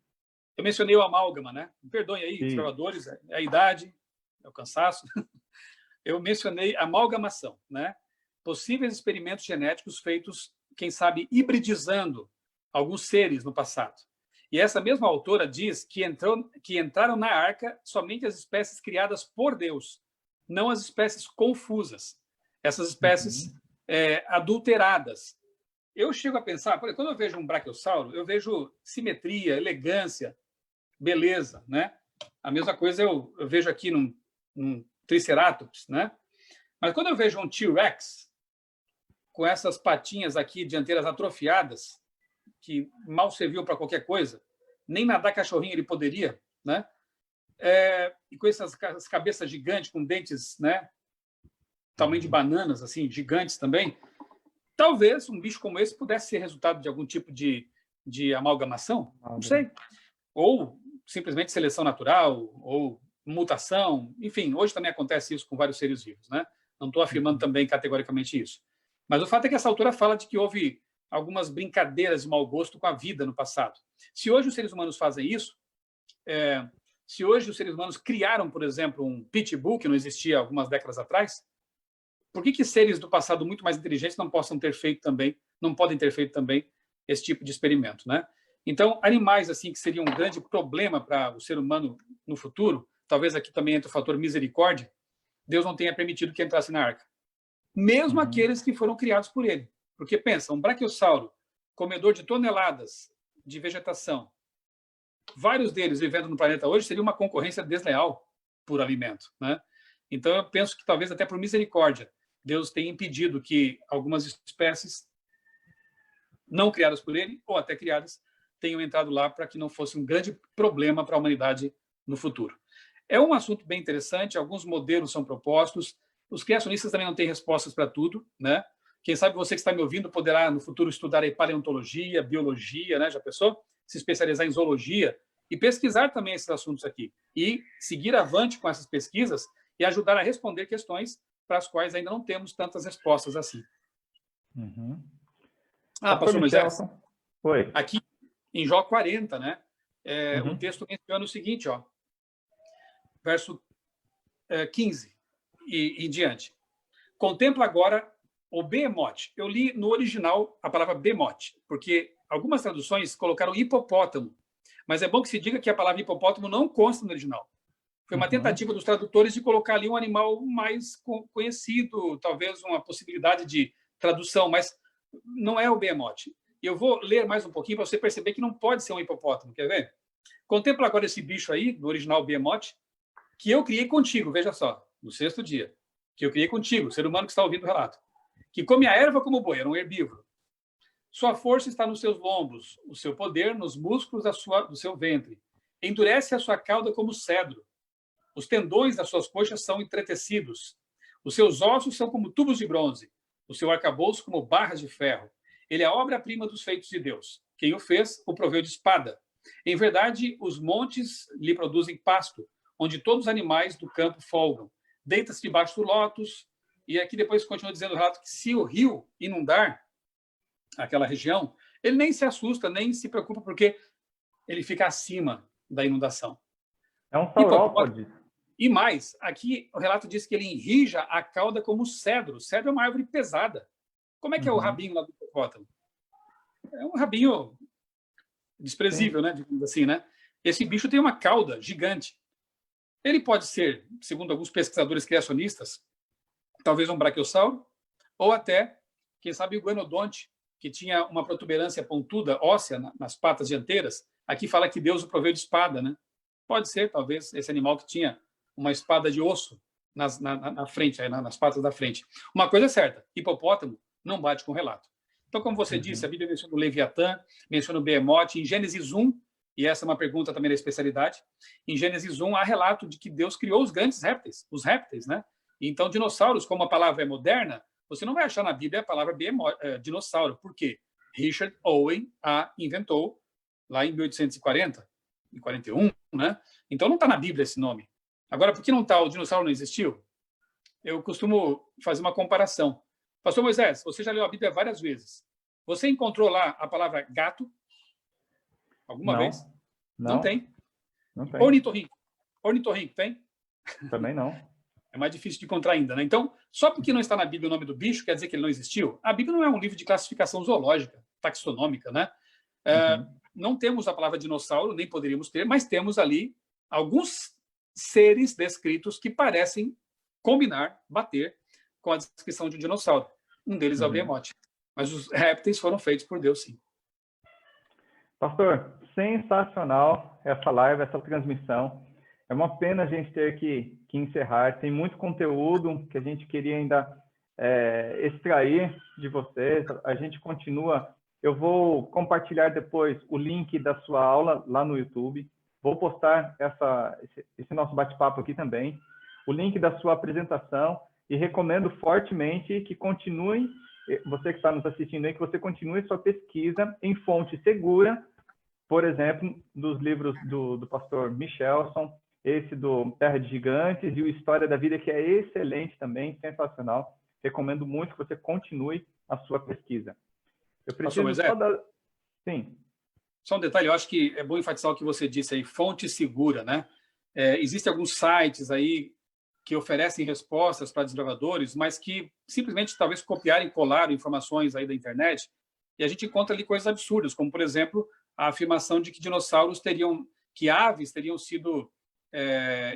Eu mencionei o amálgama, né? Me perdoem aí, observadores, é a idade, é o cansaço. Eu mencionei amalgamação, né? Possíveis experimentos genéticos feitos, quem sabe, hibridizando alguns seres no passado. E essa mesma autora diz que entraram na arca somente as espécies criadas por Deus, não as espécies confusas. Essas espécies adulteradas. Eu chego a pensar, quando eu vejo um brachiosauro, eu vejo simetria, elegância, beleza, né? A mesma coisa eu vejo aqui num Triceratops, né? Mas quando eu vejo um T-Rex com essas patinhas aqui dianteiras atrofiadas, que mal serviam para qualquer coisa, nem nadar cachorrinho ele poderia, né? E com essas cabeças gigantes, com dentes, né? Tamanho de bananas, assim, gigantes também. Talvez um bicho como esse pudesse ser resultado de algum tipo de amalgamação, não sei. Ou simplesmente seleção natural, ou mutação. Enfim, hoje também acontece isso com vários seres vivos, né? Não estou afirmando também categoricamente isso. Mas o fato é que essa autora fala de que houve algumas brincadeiras de mau gosto com a vida no passado. Se hoje os seres humanos fazem isso, se hoje os seres humanos criaram, por exemplo, um pitbull, que não existia algumas décadas atrás, por que seres do passado muito mais inteligentes não podem ter feito também esse tipo de experimento, né? Então, animais assim que seriam um grande problema para o ser humano no futuro, talvez aqui também entre o fator misericórdia, Deus não tenha permitido que entrasse na arca. Mesmo aqueles que foram criados por ele. Porque pensa, um brachiosauro, comedor de toneladas de vegetação, vários deles vivendo no planeta hoje, seria uma concorrência desleal por alimento, né? Então, eu penso que talvez até por misericórdia, Deus tenha impedido que algumas espécies não criadas por ele, ou até criadas, tenham entrado lá para que não fosse um grande problema para a humanidade no futuro. É um assunto bem interessante, alguns modelos são propostos, os criacionistas também não têm respostas para tudo, né? Quem sabe você que está me ouvindo poderá no futuro estudar aí paleontologia, biologia, né? Já pensou? Se especializar em zoologia e pesquisar também esses assuntos aqui e seguir avante com essas pesquisas e ajudar a responder questões para as quais ainda não temos tantas respostas assim. Pastor Moisés, Oi. aqui em Jó 40, né? O texto menciona o seguinte, ó, verso 15 e em diante. Contempla agora o behemoth. Eu li no original a palavra behemoth, porque algumas traduções colocaram hipopótamo, mas é bom que se diga que a palavra hipopótamo não consta no original. Foi uma tentativa dos tradutores de colocar ali um animal mais conhecido, talvez uma possibilidade de tradução, mas não é o behemoth. Eu vou ler mais um pouquinho para você perceber que não pode ser um hipopótamo, quer ver? Contempla agora esse bicho aí, do original behemoth, que eu criei contigo, veja só, no 6º dia, que eu criei contigo, ser humano que está ouvindo o relato, que come a erva como boi, era um herbívoro. Sua força está nos seus lombos, o seu poder nos músculos do seu ventre. Endurece a sua cauda como cedro. Os tendões das suas coxas são entretecidos. Os seus ossos são como tubos de bronze. O seu arcabouço como barras de ferro. Ele é a obra-prima dos feitos de Deus. Quem o fez, o proveu de espada. Em verdade, os montes lhe produzem pasto, onde todos os animais do campo folgam. Deita-se debaixo do lótus. E aqui depois continua dizendo o relato que se o rio inundar aquela região, ele nem se assusta, nem se preocupa, porque ele fica acima da inundação. É um saurópode. E mais, aqui o relato diz que ele enrija a cauda como cedro. Cedro é uma árvore pesada. Como é que é o rabinho lá do hipopótamo? É um rabinho desprezível, né? Digamos assim, né? Esse bicho tem uma cauda gigante. Ele pode ser, segundo alguns pesquisadores criacionistas, talvez um brachiosauro, ou até, quem sabe, o guenodonte, que tinha uma protuberância pontuda, óssea, nas patas dianteiras. Aqui fala que Deus o proveu de espada, né? Pode ser, talvez, esse animal que tinha uma espada de osso na frente, nas patas da frente. Uma coisa é certa, hipopótamo não bate com o relato. Então, como você disse, a Bíblia menciona o Leviatã, menciona o Behemoth. Em Gênesis 1, e essa é uma pergunta também da especialidade, em Gênesis 1 há relato de que Deus criou os grandes répteis, os répteis, né? Então, dinossauros, como a palavra é moderna, você não vai achar na Bíblia a palavra dinossauro. Por quê? Richard Owen a inventou lá em 1840, em 41, né? Então, não está na Bíblia esse nome. Agora, por que não está? O dinossauro não existiu? Eu costumo fazer uma comparação. Pastor Moisés, você já leu a Bíblia várias vezes. Você encontrou lá a palavra gato? Alguma vez? Não tem. Não tem. Ornitorrinco. Ornitorrinco, tem? Também não. É mais difícil de encontrar ainda, né? Então, só porque não está na Bíblia o nome do bicho, quer dizer que ele não existiu? A Bíblia não é um livro de classificação zoológica, taxonômica, né? Não temos a palavra dinossauro, nem poderíamos ter, mas temos ali alguns seres descritos que parecem combinar, bater com a descrição de um dinossauro. Um deles é o Behemoth. Mas os répteis foram feitos por Deus, sim. Pastor, sensacional essa live, essa transmissão. É uma pena a gente ter que encerrar. Tem muito conteúdo que a gente queria ainda extrair de vocês. A gente continua. Eu vou compartilhar depois o link da sua aula lá no YouTube. Vou postar esse nosso bate-papo aqui também. O link da sua apresentação. E recomendo fortemente que continue, você que está nos assistindo aí, que você continue sua pesquisa em fonte segura, por exemplo, dos livros do pastor Michelson, esse do Terra de Gigantes e o História da Vida, que é excelente também, sensacional. Recomendo muito que você continue a sua pesquisa. Eu preciso só dar... Sim. Só um detalhe, eu acho que é bom enfatizar o que você disse aí, fonte segura, né? Existem alguns sites aí que oferecem respostas para desbravadores, mas que simplesmente talvez copiaram e colaram informações aí da internet, e a gente encontra ali coisas absurdas, como, por exemplo, a afirmação de que aves teriam sido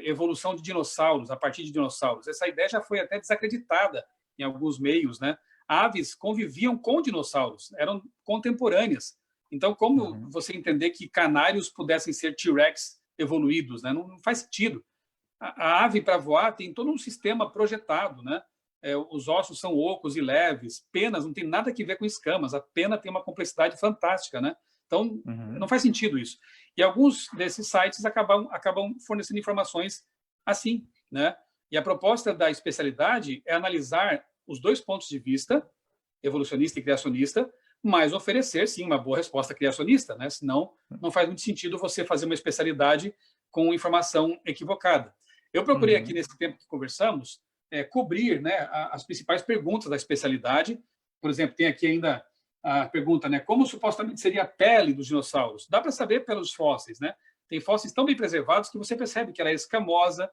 evolução de dinossauros, a partir de dinossauros. Essa ideia já foi até desacreditada em alguns meios, né? Aves conviviam com dinossauros, eram contemporâneas. Então, como você entender que canários pudessem ser T-Rex evoluídos, né? Não faz sentido. A ave, para voar, tem todo um sistema projetado, né? Os ossos são ocos e leves, penas não tem nada a ver com escamas, a pena tem uma complexidade fantástica, né? Então, não faz sentido isso. E alguns desses sites acabam fornecendo informações assim, né? E a proposta da especialidade é analisar os dois pontos de vista, evolucionista e criacionista, mas oferecer, sim, uma boa resposta criacionista, né? Senão, não faz muito sentido você fazer uma especialidade com informação equivocada. Eu procurei aqui, nesse tempo que conversamos, cobrir, né, as principais perguntas da especialidade. Por exemplo, tem aqui ainda a pergunta, né, como supostamente seria a pele dos dinossauros? Dá para saber pelos fósseis, né? Tem fósseis tão bem preservados que você percebe que ela é escamosa,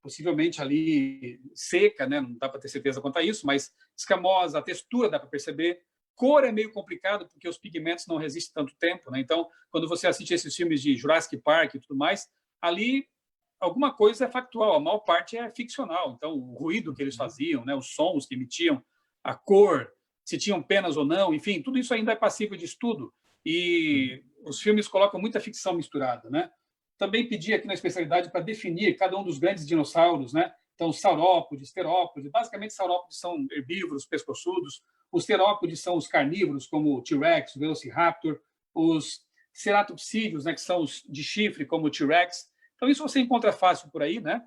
possivelmente ali seca, né? Não dá para ter certeza quanto a isso, mas escamosa, a textura dá para perceber. Cor é meio complicado, porque os pigmentos não resistem tanto tempo, né? Então, quando você assiste esses filmes de Jurassic Park e tudo mais, ali alguma coisa é factual, a maior parte é ficcional. Então, o ruído que eles faziam, né, os sons que emitiam, a cor, se tinham penas ou não, enfim, tudo isso ainda é passível de estudo. E os filmes colocam muita ficção misturada, né? Também pedi aqui na especialidade para definir cada um dos grandes dinossauros, né? Então, saurópodes, terópodes, basicamente saurópodes são herbívoros, pescoçudos, os terópodes são os carnívoros, como o T-Rex, o Velociraptor, os ceratopsídeos, né, que são os de chifre, como o T-Rex. Então, isso você encontra fácil por aí, né?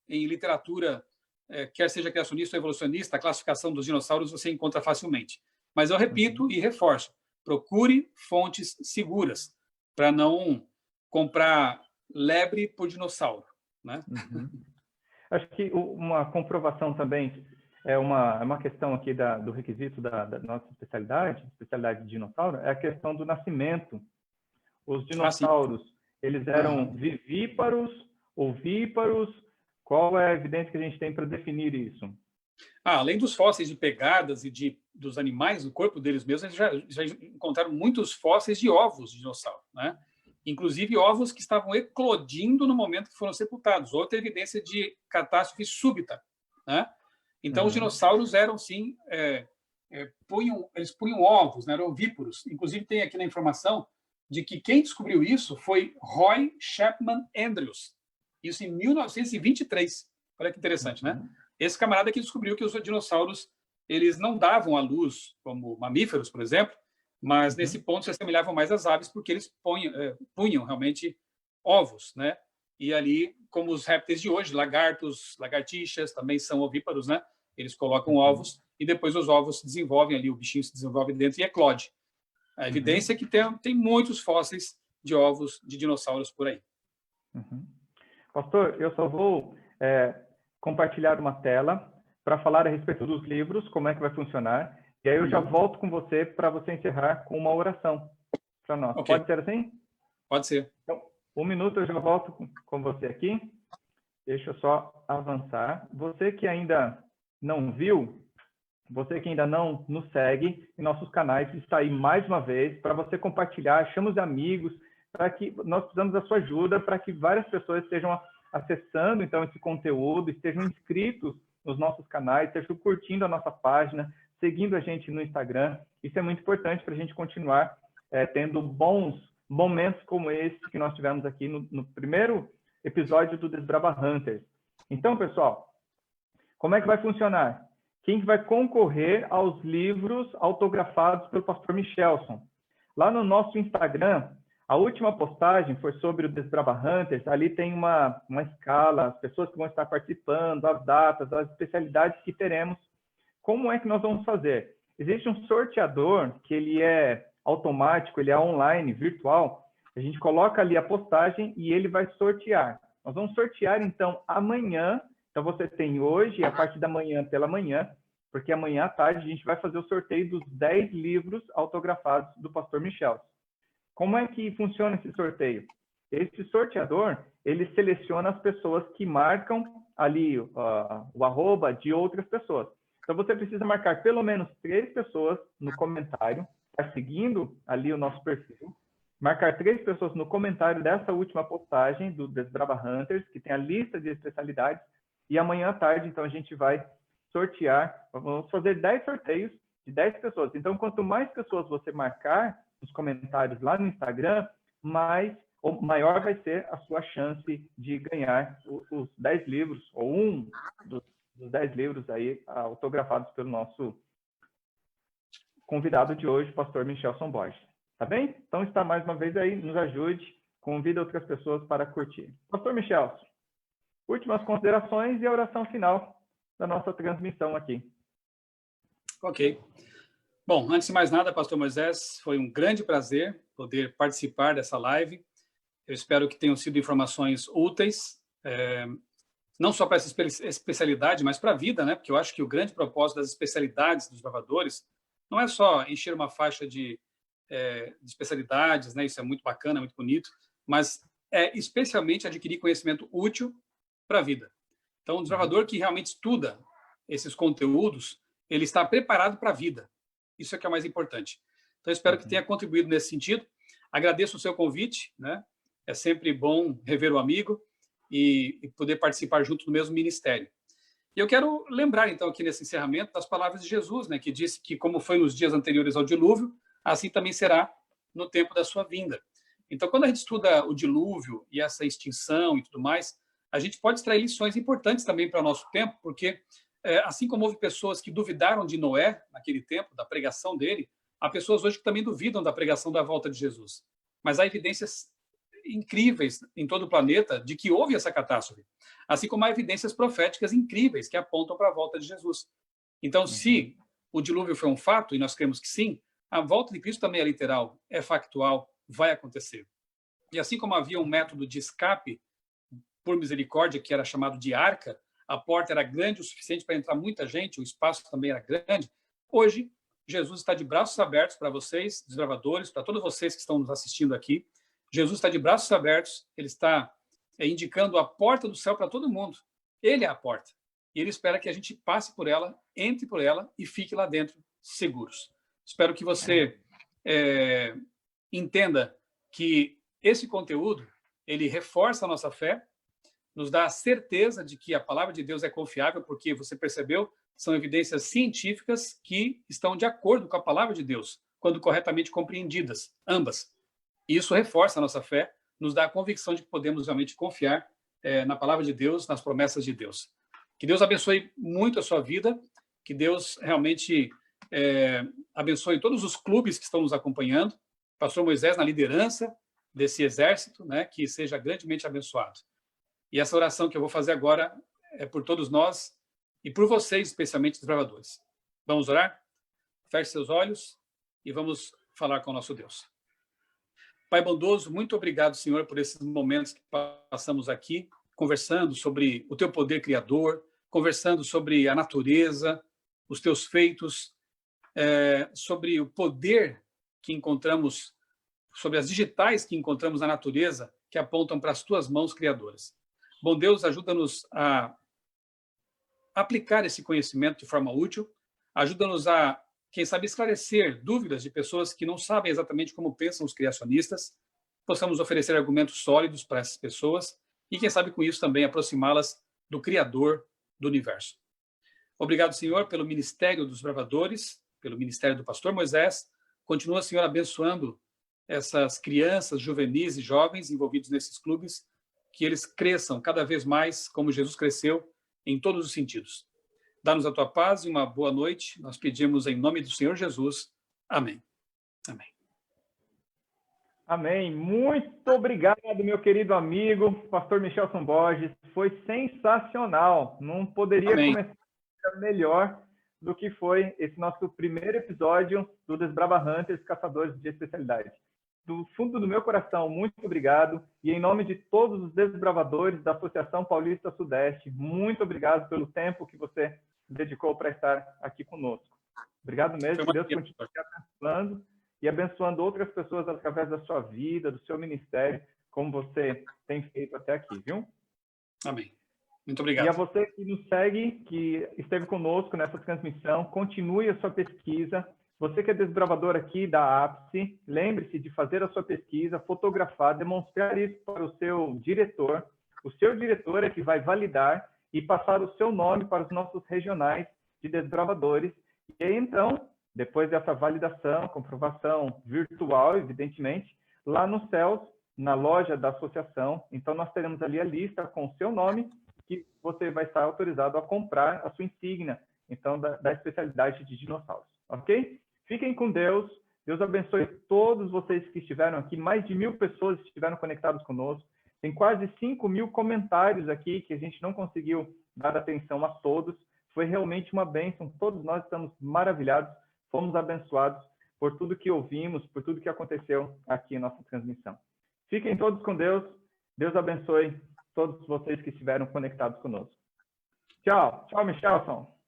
Em literatura, quer seja criacionista ou evolucionista, a classificação dos dinossauros você encontra facilmente. Mas eu repito e reforço, procure fontes seguras, para não comprar lebre por dinossauro, né? Acho que uma comprovação também é uma questão aqui do requisito da nossa especialidade de dinossauro, é a questão do nascimento. Os dinossauros, eles eram vivíparos, ovíparos? Qual é a evidência que a gente tem para definir isso? Além dos fósseis de pegadas e dos animais, do corpo deles mesmos, eles já encontraram muitos fósseis de ovos de dinossauro, né? Inclusive ovos que estavam eclodindo no momento que foram sepultados. Outra evidência de catástrofe súbita, né? Então, os dinossauros eram, sim, eles punham ovos, né? Eram ovíparos. Inclusive, tem aqui na informação de que quem descobriu isso foi Roy Chapman Andrews. Isso em 1923. Olha que interessante, né? Esse camarada que descobriu que os dinossauros eles não davam à luz como mamíferos, por exemplo, mas nesse ponto se assemelhavam mais às aves porque eles punham realmente ovos, né? E ali, como os répteis de hoje, lagartos, lagartixas também são ovíparos, né? Eles colocam ovos e depois os ovos se desenvolvem ali, o bichinho se desenvolve dentro e eclode. A evidência é que tem muitos fósseis de ovos de dinossauros por aí. Pastor, eu só vou compartilhar uma tela para falar a respeito dos livros, como é que vai funcionar, e aí eu já volto com você para você encerrar com uma oração para nós. Okay. Pode ser assim? Pode ser. Então, 1 minuto eu já volto com você aqui. Deixa eu só avançar. Você que ainda não viu, você que ainda não nos segue em nossos canais, está aí mais uma vez para você compartilhar, chama os amigos, para que nós precisamos da sua ajuda para que várias pessoas estejam acessando então esse conteúdo, estejam inscritos nos nossos canais, estejam curtindo a nossa página, seguindo a gente no Instagram. Isso é muito importante para a gente continuar tendo bons momentos como esse que nós tivemos aqui no primeiro episódio do Desbrava Hunters. Então, pessoal, como é que vai funcionar? Quem que vai concorrer aos livros autografados pelo pastor Michelson? Lá no nosso Instagram, a última postagem foi sobre o Desbrava Hunters. Ali tem uma escala, as pessoas que vão estar participando, as datas, as especialidades que teremos. Como é que nós vamos fazer? Existe um sorteador que ele é automático, ele é online, virtual. A gente coloca ali a postagem e ele vai sortear. Nós vamos sortear, então, amanhã. Então, você tem hoje, a partir da manhã pela manhã, porque amanhã à tarde a gente vai fazer o sorteio dos 10 livros autografados do pastor Michel. Como é que funciona esse sorteio? Esse sorteador, ele seleciona as pessoas que marcam ali o arroba de outras pessoas. Então, você precisa marcar pelo menos 3 pessoas no comentário, tá seguindo ali o nosso perfil, marcar 3 pessoas no comentário dessa última postagem do Desbrava Hunters, que tem a lista de especialidades, e amanhã à tarde, então, a gente vai sortear, vamos fazer 10 sorteios de 10 pessoas. Então, quanto mais pessoas você marcar nos comentários lá no Instagram, maior vai ser a sua chance de ganhar os 10 livros, ou um dos 10 livros aí autografados pelo nosso convidado de hoje, pastor Michelson Borges. Tá bem? Então, está mais uma vez aí, nos ajude, convida outras pessoas para curtir. Pastor Michelson, últimas considerações e a oração final da nossa transmissão aqui. Ok. Bom, antes de mais nada, pastor Moisés, foi um grande prazer poder participar dessa live. Eu espero que tenham sido informações úteis, não só para essa especialidade, mas para a vida, né? Porque eu acho que o grande propósito das especialidades dos gravadores não é só encher uma faixa de especialidades, né? Isso é muito bacana, muito bonito, mas é especialmente adquirir conhecimento útil para a vida. Então, o desbravador que realmente estuda esses conteúdos, ele está preparado para a vida. Isso é que é o mais importante. Então, eu espero que tenha contribuído nesse sentido. Agradeço o seu convite, né? É sempre bom rever o amigo e poder participar junto do mesmo ministério. E eu quero lembrar, então, aqui nesse encerramento, das palavras de Jesus, né? Que disse que, como foi nos dias anteriores ao dilúvio, assim também será no tempo da sua vinda. Então, quando a gente estuda o dilúvio e essa extinção e tudo mais, a gente pode extrair lições importantes também para o nosso tempo, porque assim como houve pessoas que duvidaram de Noé naquele tempo, da pregação dele, há pessoas hoje que também duvidam da pregação da volta de Jesus. Mas há evidências incríveis em todo o planeta de que houve essa catástrofe, assim como há evidências proféticas incríveis que apontam para a volta de Jesus. Então, se o dilúvio foi um fato, e nós cremos que sim, a volta de Cristo também é literal, é factual, vai acontecer. E assim como havia um método de escape por misericórdia, que era chamado de arca, a porta era grande o suficiente para entrar muita gente, o espaço também era grande. Hoje, Jesus está de braços abertos para vocês, desbravadores, para todos vocês que estão nos assistindo aqui. Jesus está de braços abertos, ele está indicando a porta do céu para todo mundo. Ele é a porta. E ele espera que a gente passe por ela, entre por ela e fique lá dentro seguros. Espero que você entenda que esse conteúdo, ele reforça a nossa fé, nos dá a certeza de que a palavra de Deus é confiável, porque você percebeu, são evidências científicas que estão de acordo com a palavra de Deus, quando corretamente compreendidas, ambas. E isso reforça a nossa fé, nos dá a convicção de que podemos realmente confiar na palavra de Deus, nas promessas de Deus. Que Deus abençoe muito a sua vida, que Deus realmente abençoe todos os clubes que estão nos acompanhando, pastor Moisés na liderança desse exército, né, que seja grandemente abençoado. E essa oração que eu vou fazer agora é por todos nós e por vocês, especialmente os desbravadores. Vamos orar? Feche seus olhos e vamos falar com o nosso Deus. Pai bondoso, muito obrigado, Senhor, por esses momentos que passamos aqui, conversando sobre o teu poder criador, conversando sobre a natureza, os teus feitos, sobre o poder que encontramos, sobre as digitais que encontramos na natureza, que apontam para as tuas mãos criadoras. Bom Deus, ajuda-nos a aplicar esse conhecimento de forma útil, ajuda-nos a, quem sabe, esclarecer dúvidas de pessoas que não sabem exatamente como pensam os criacionistas, possamos oferecer argumentos sólidos para essas pessoas e, quem sabe, com isso também aproximá-las do Criador do universo. Obrigado, Senhor, pelo ministério dos bravadores, pelo ministério do pastor Moisés. Continua, Senhor, abençoando essas crianças, juvenis e jovens envolvidos nesses clubes, que eles cresçam cada vez mais como Jesus cresceu em todos os sentidos. Dá-nos a tua paz e uma boa noite. Nós pedimos em nome do Senhor Jesus. Amém. Amém. Amém. Muito obrigado, meu querido amigo, pastor Michelson Borges. Foi sensacional. Não poderia começar melhor do que foi esse nosso primeiro episódio do Desbrava Hunters, Caçadores de Especialidade. Do fundo do meu coração, muito obrigado. E em nome de todos os desbravadores da Associação Paulista Sudeste, muito obrigado pelo tempo que você dedicou para estar aqui conosco. Obrigado mesmo. Que Deus continue abençoando e abençoando outras pessoas através da sua vida, do seu ministério, como você tem feito até aqui, viu? Amém. Muito obrigado. E a você que nos segue, que esteve conosco nessa transmissão, continue a sua pesquisa. Você que é desbravador aqui da APSE, lembre-se de fazer a sua pesquisa, fotografar, demonstrar isso para o seu diretor. O seu diretor é que vai validar e passar o seu nome para os nossos regionais de desbravadores. E aí, então, depois dessa validação, comprovação virtual, evidentemente, lá no CELS, na loja da associação, então nós teremos ali a lista com o seu nome, que você vai estar autorizado a comprar a sua insígnia, então, da especialidade de dinossauros, ok? Fiquem com Deus. Deus abençoe todos vocês que estiveram aqui. Mais de 1.000 pessoas estiveram conectadas conosco. Tem quase 5.000 comentários aqui que a gente não conseguiu dar atenção a todos. Foi realmente uma bênção. Todos nós estamos maravilhados. Fomos abençoados por tudo que ouvimos, por tudo que aconteceu aqui em nossa transmissão. Fiquem todos com Deus. Deus abençoe todos vocês que estiveram conectados conosco. Tchau. Tchau, Michelson.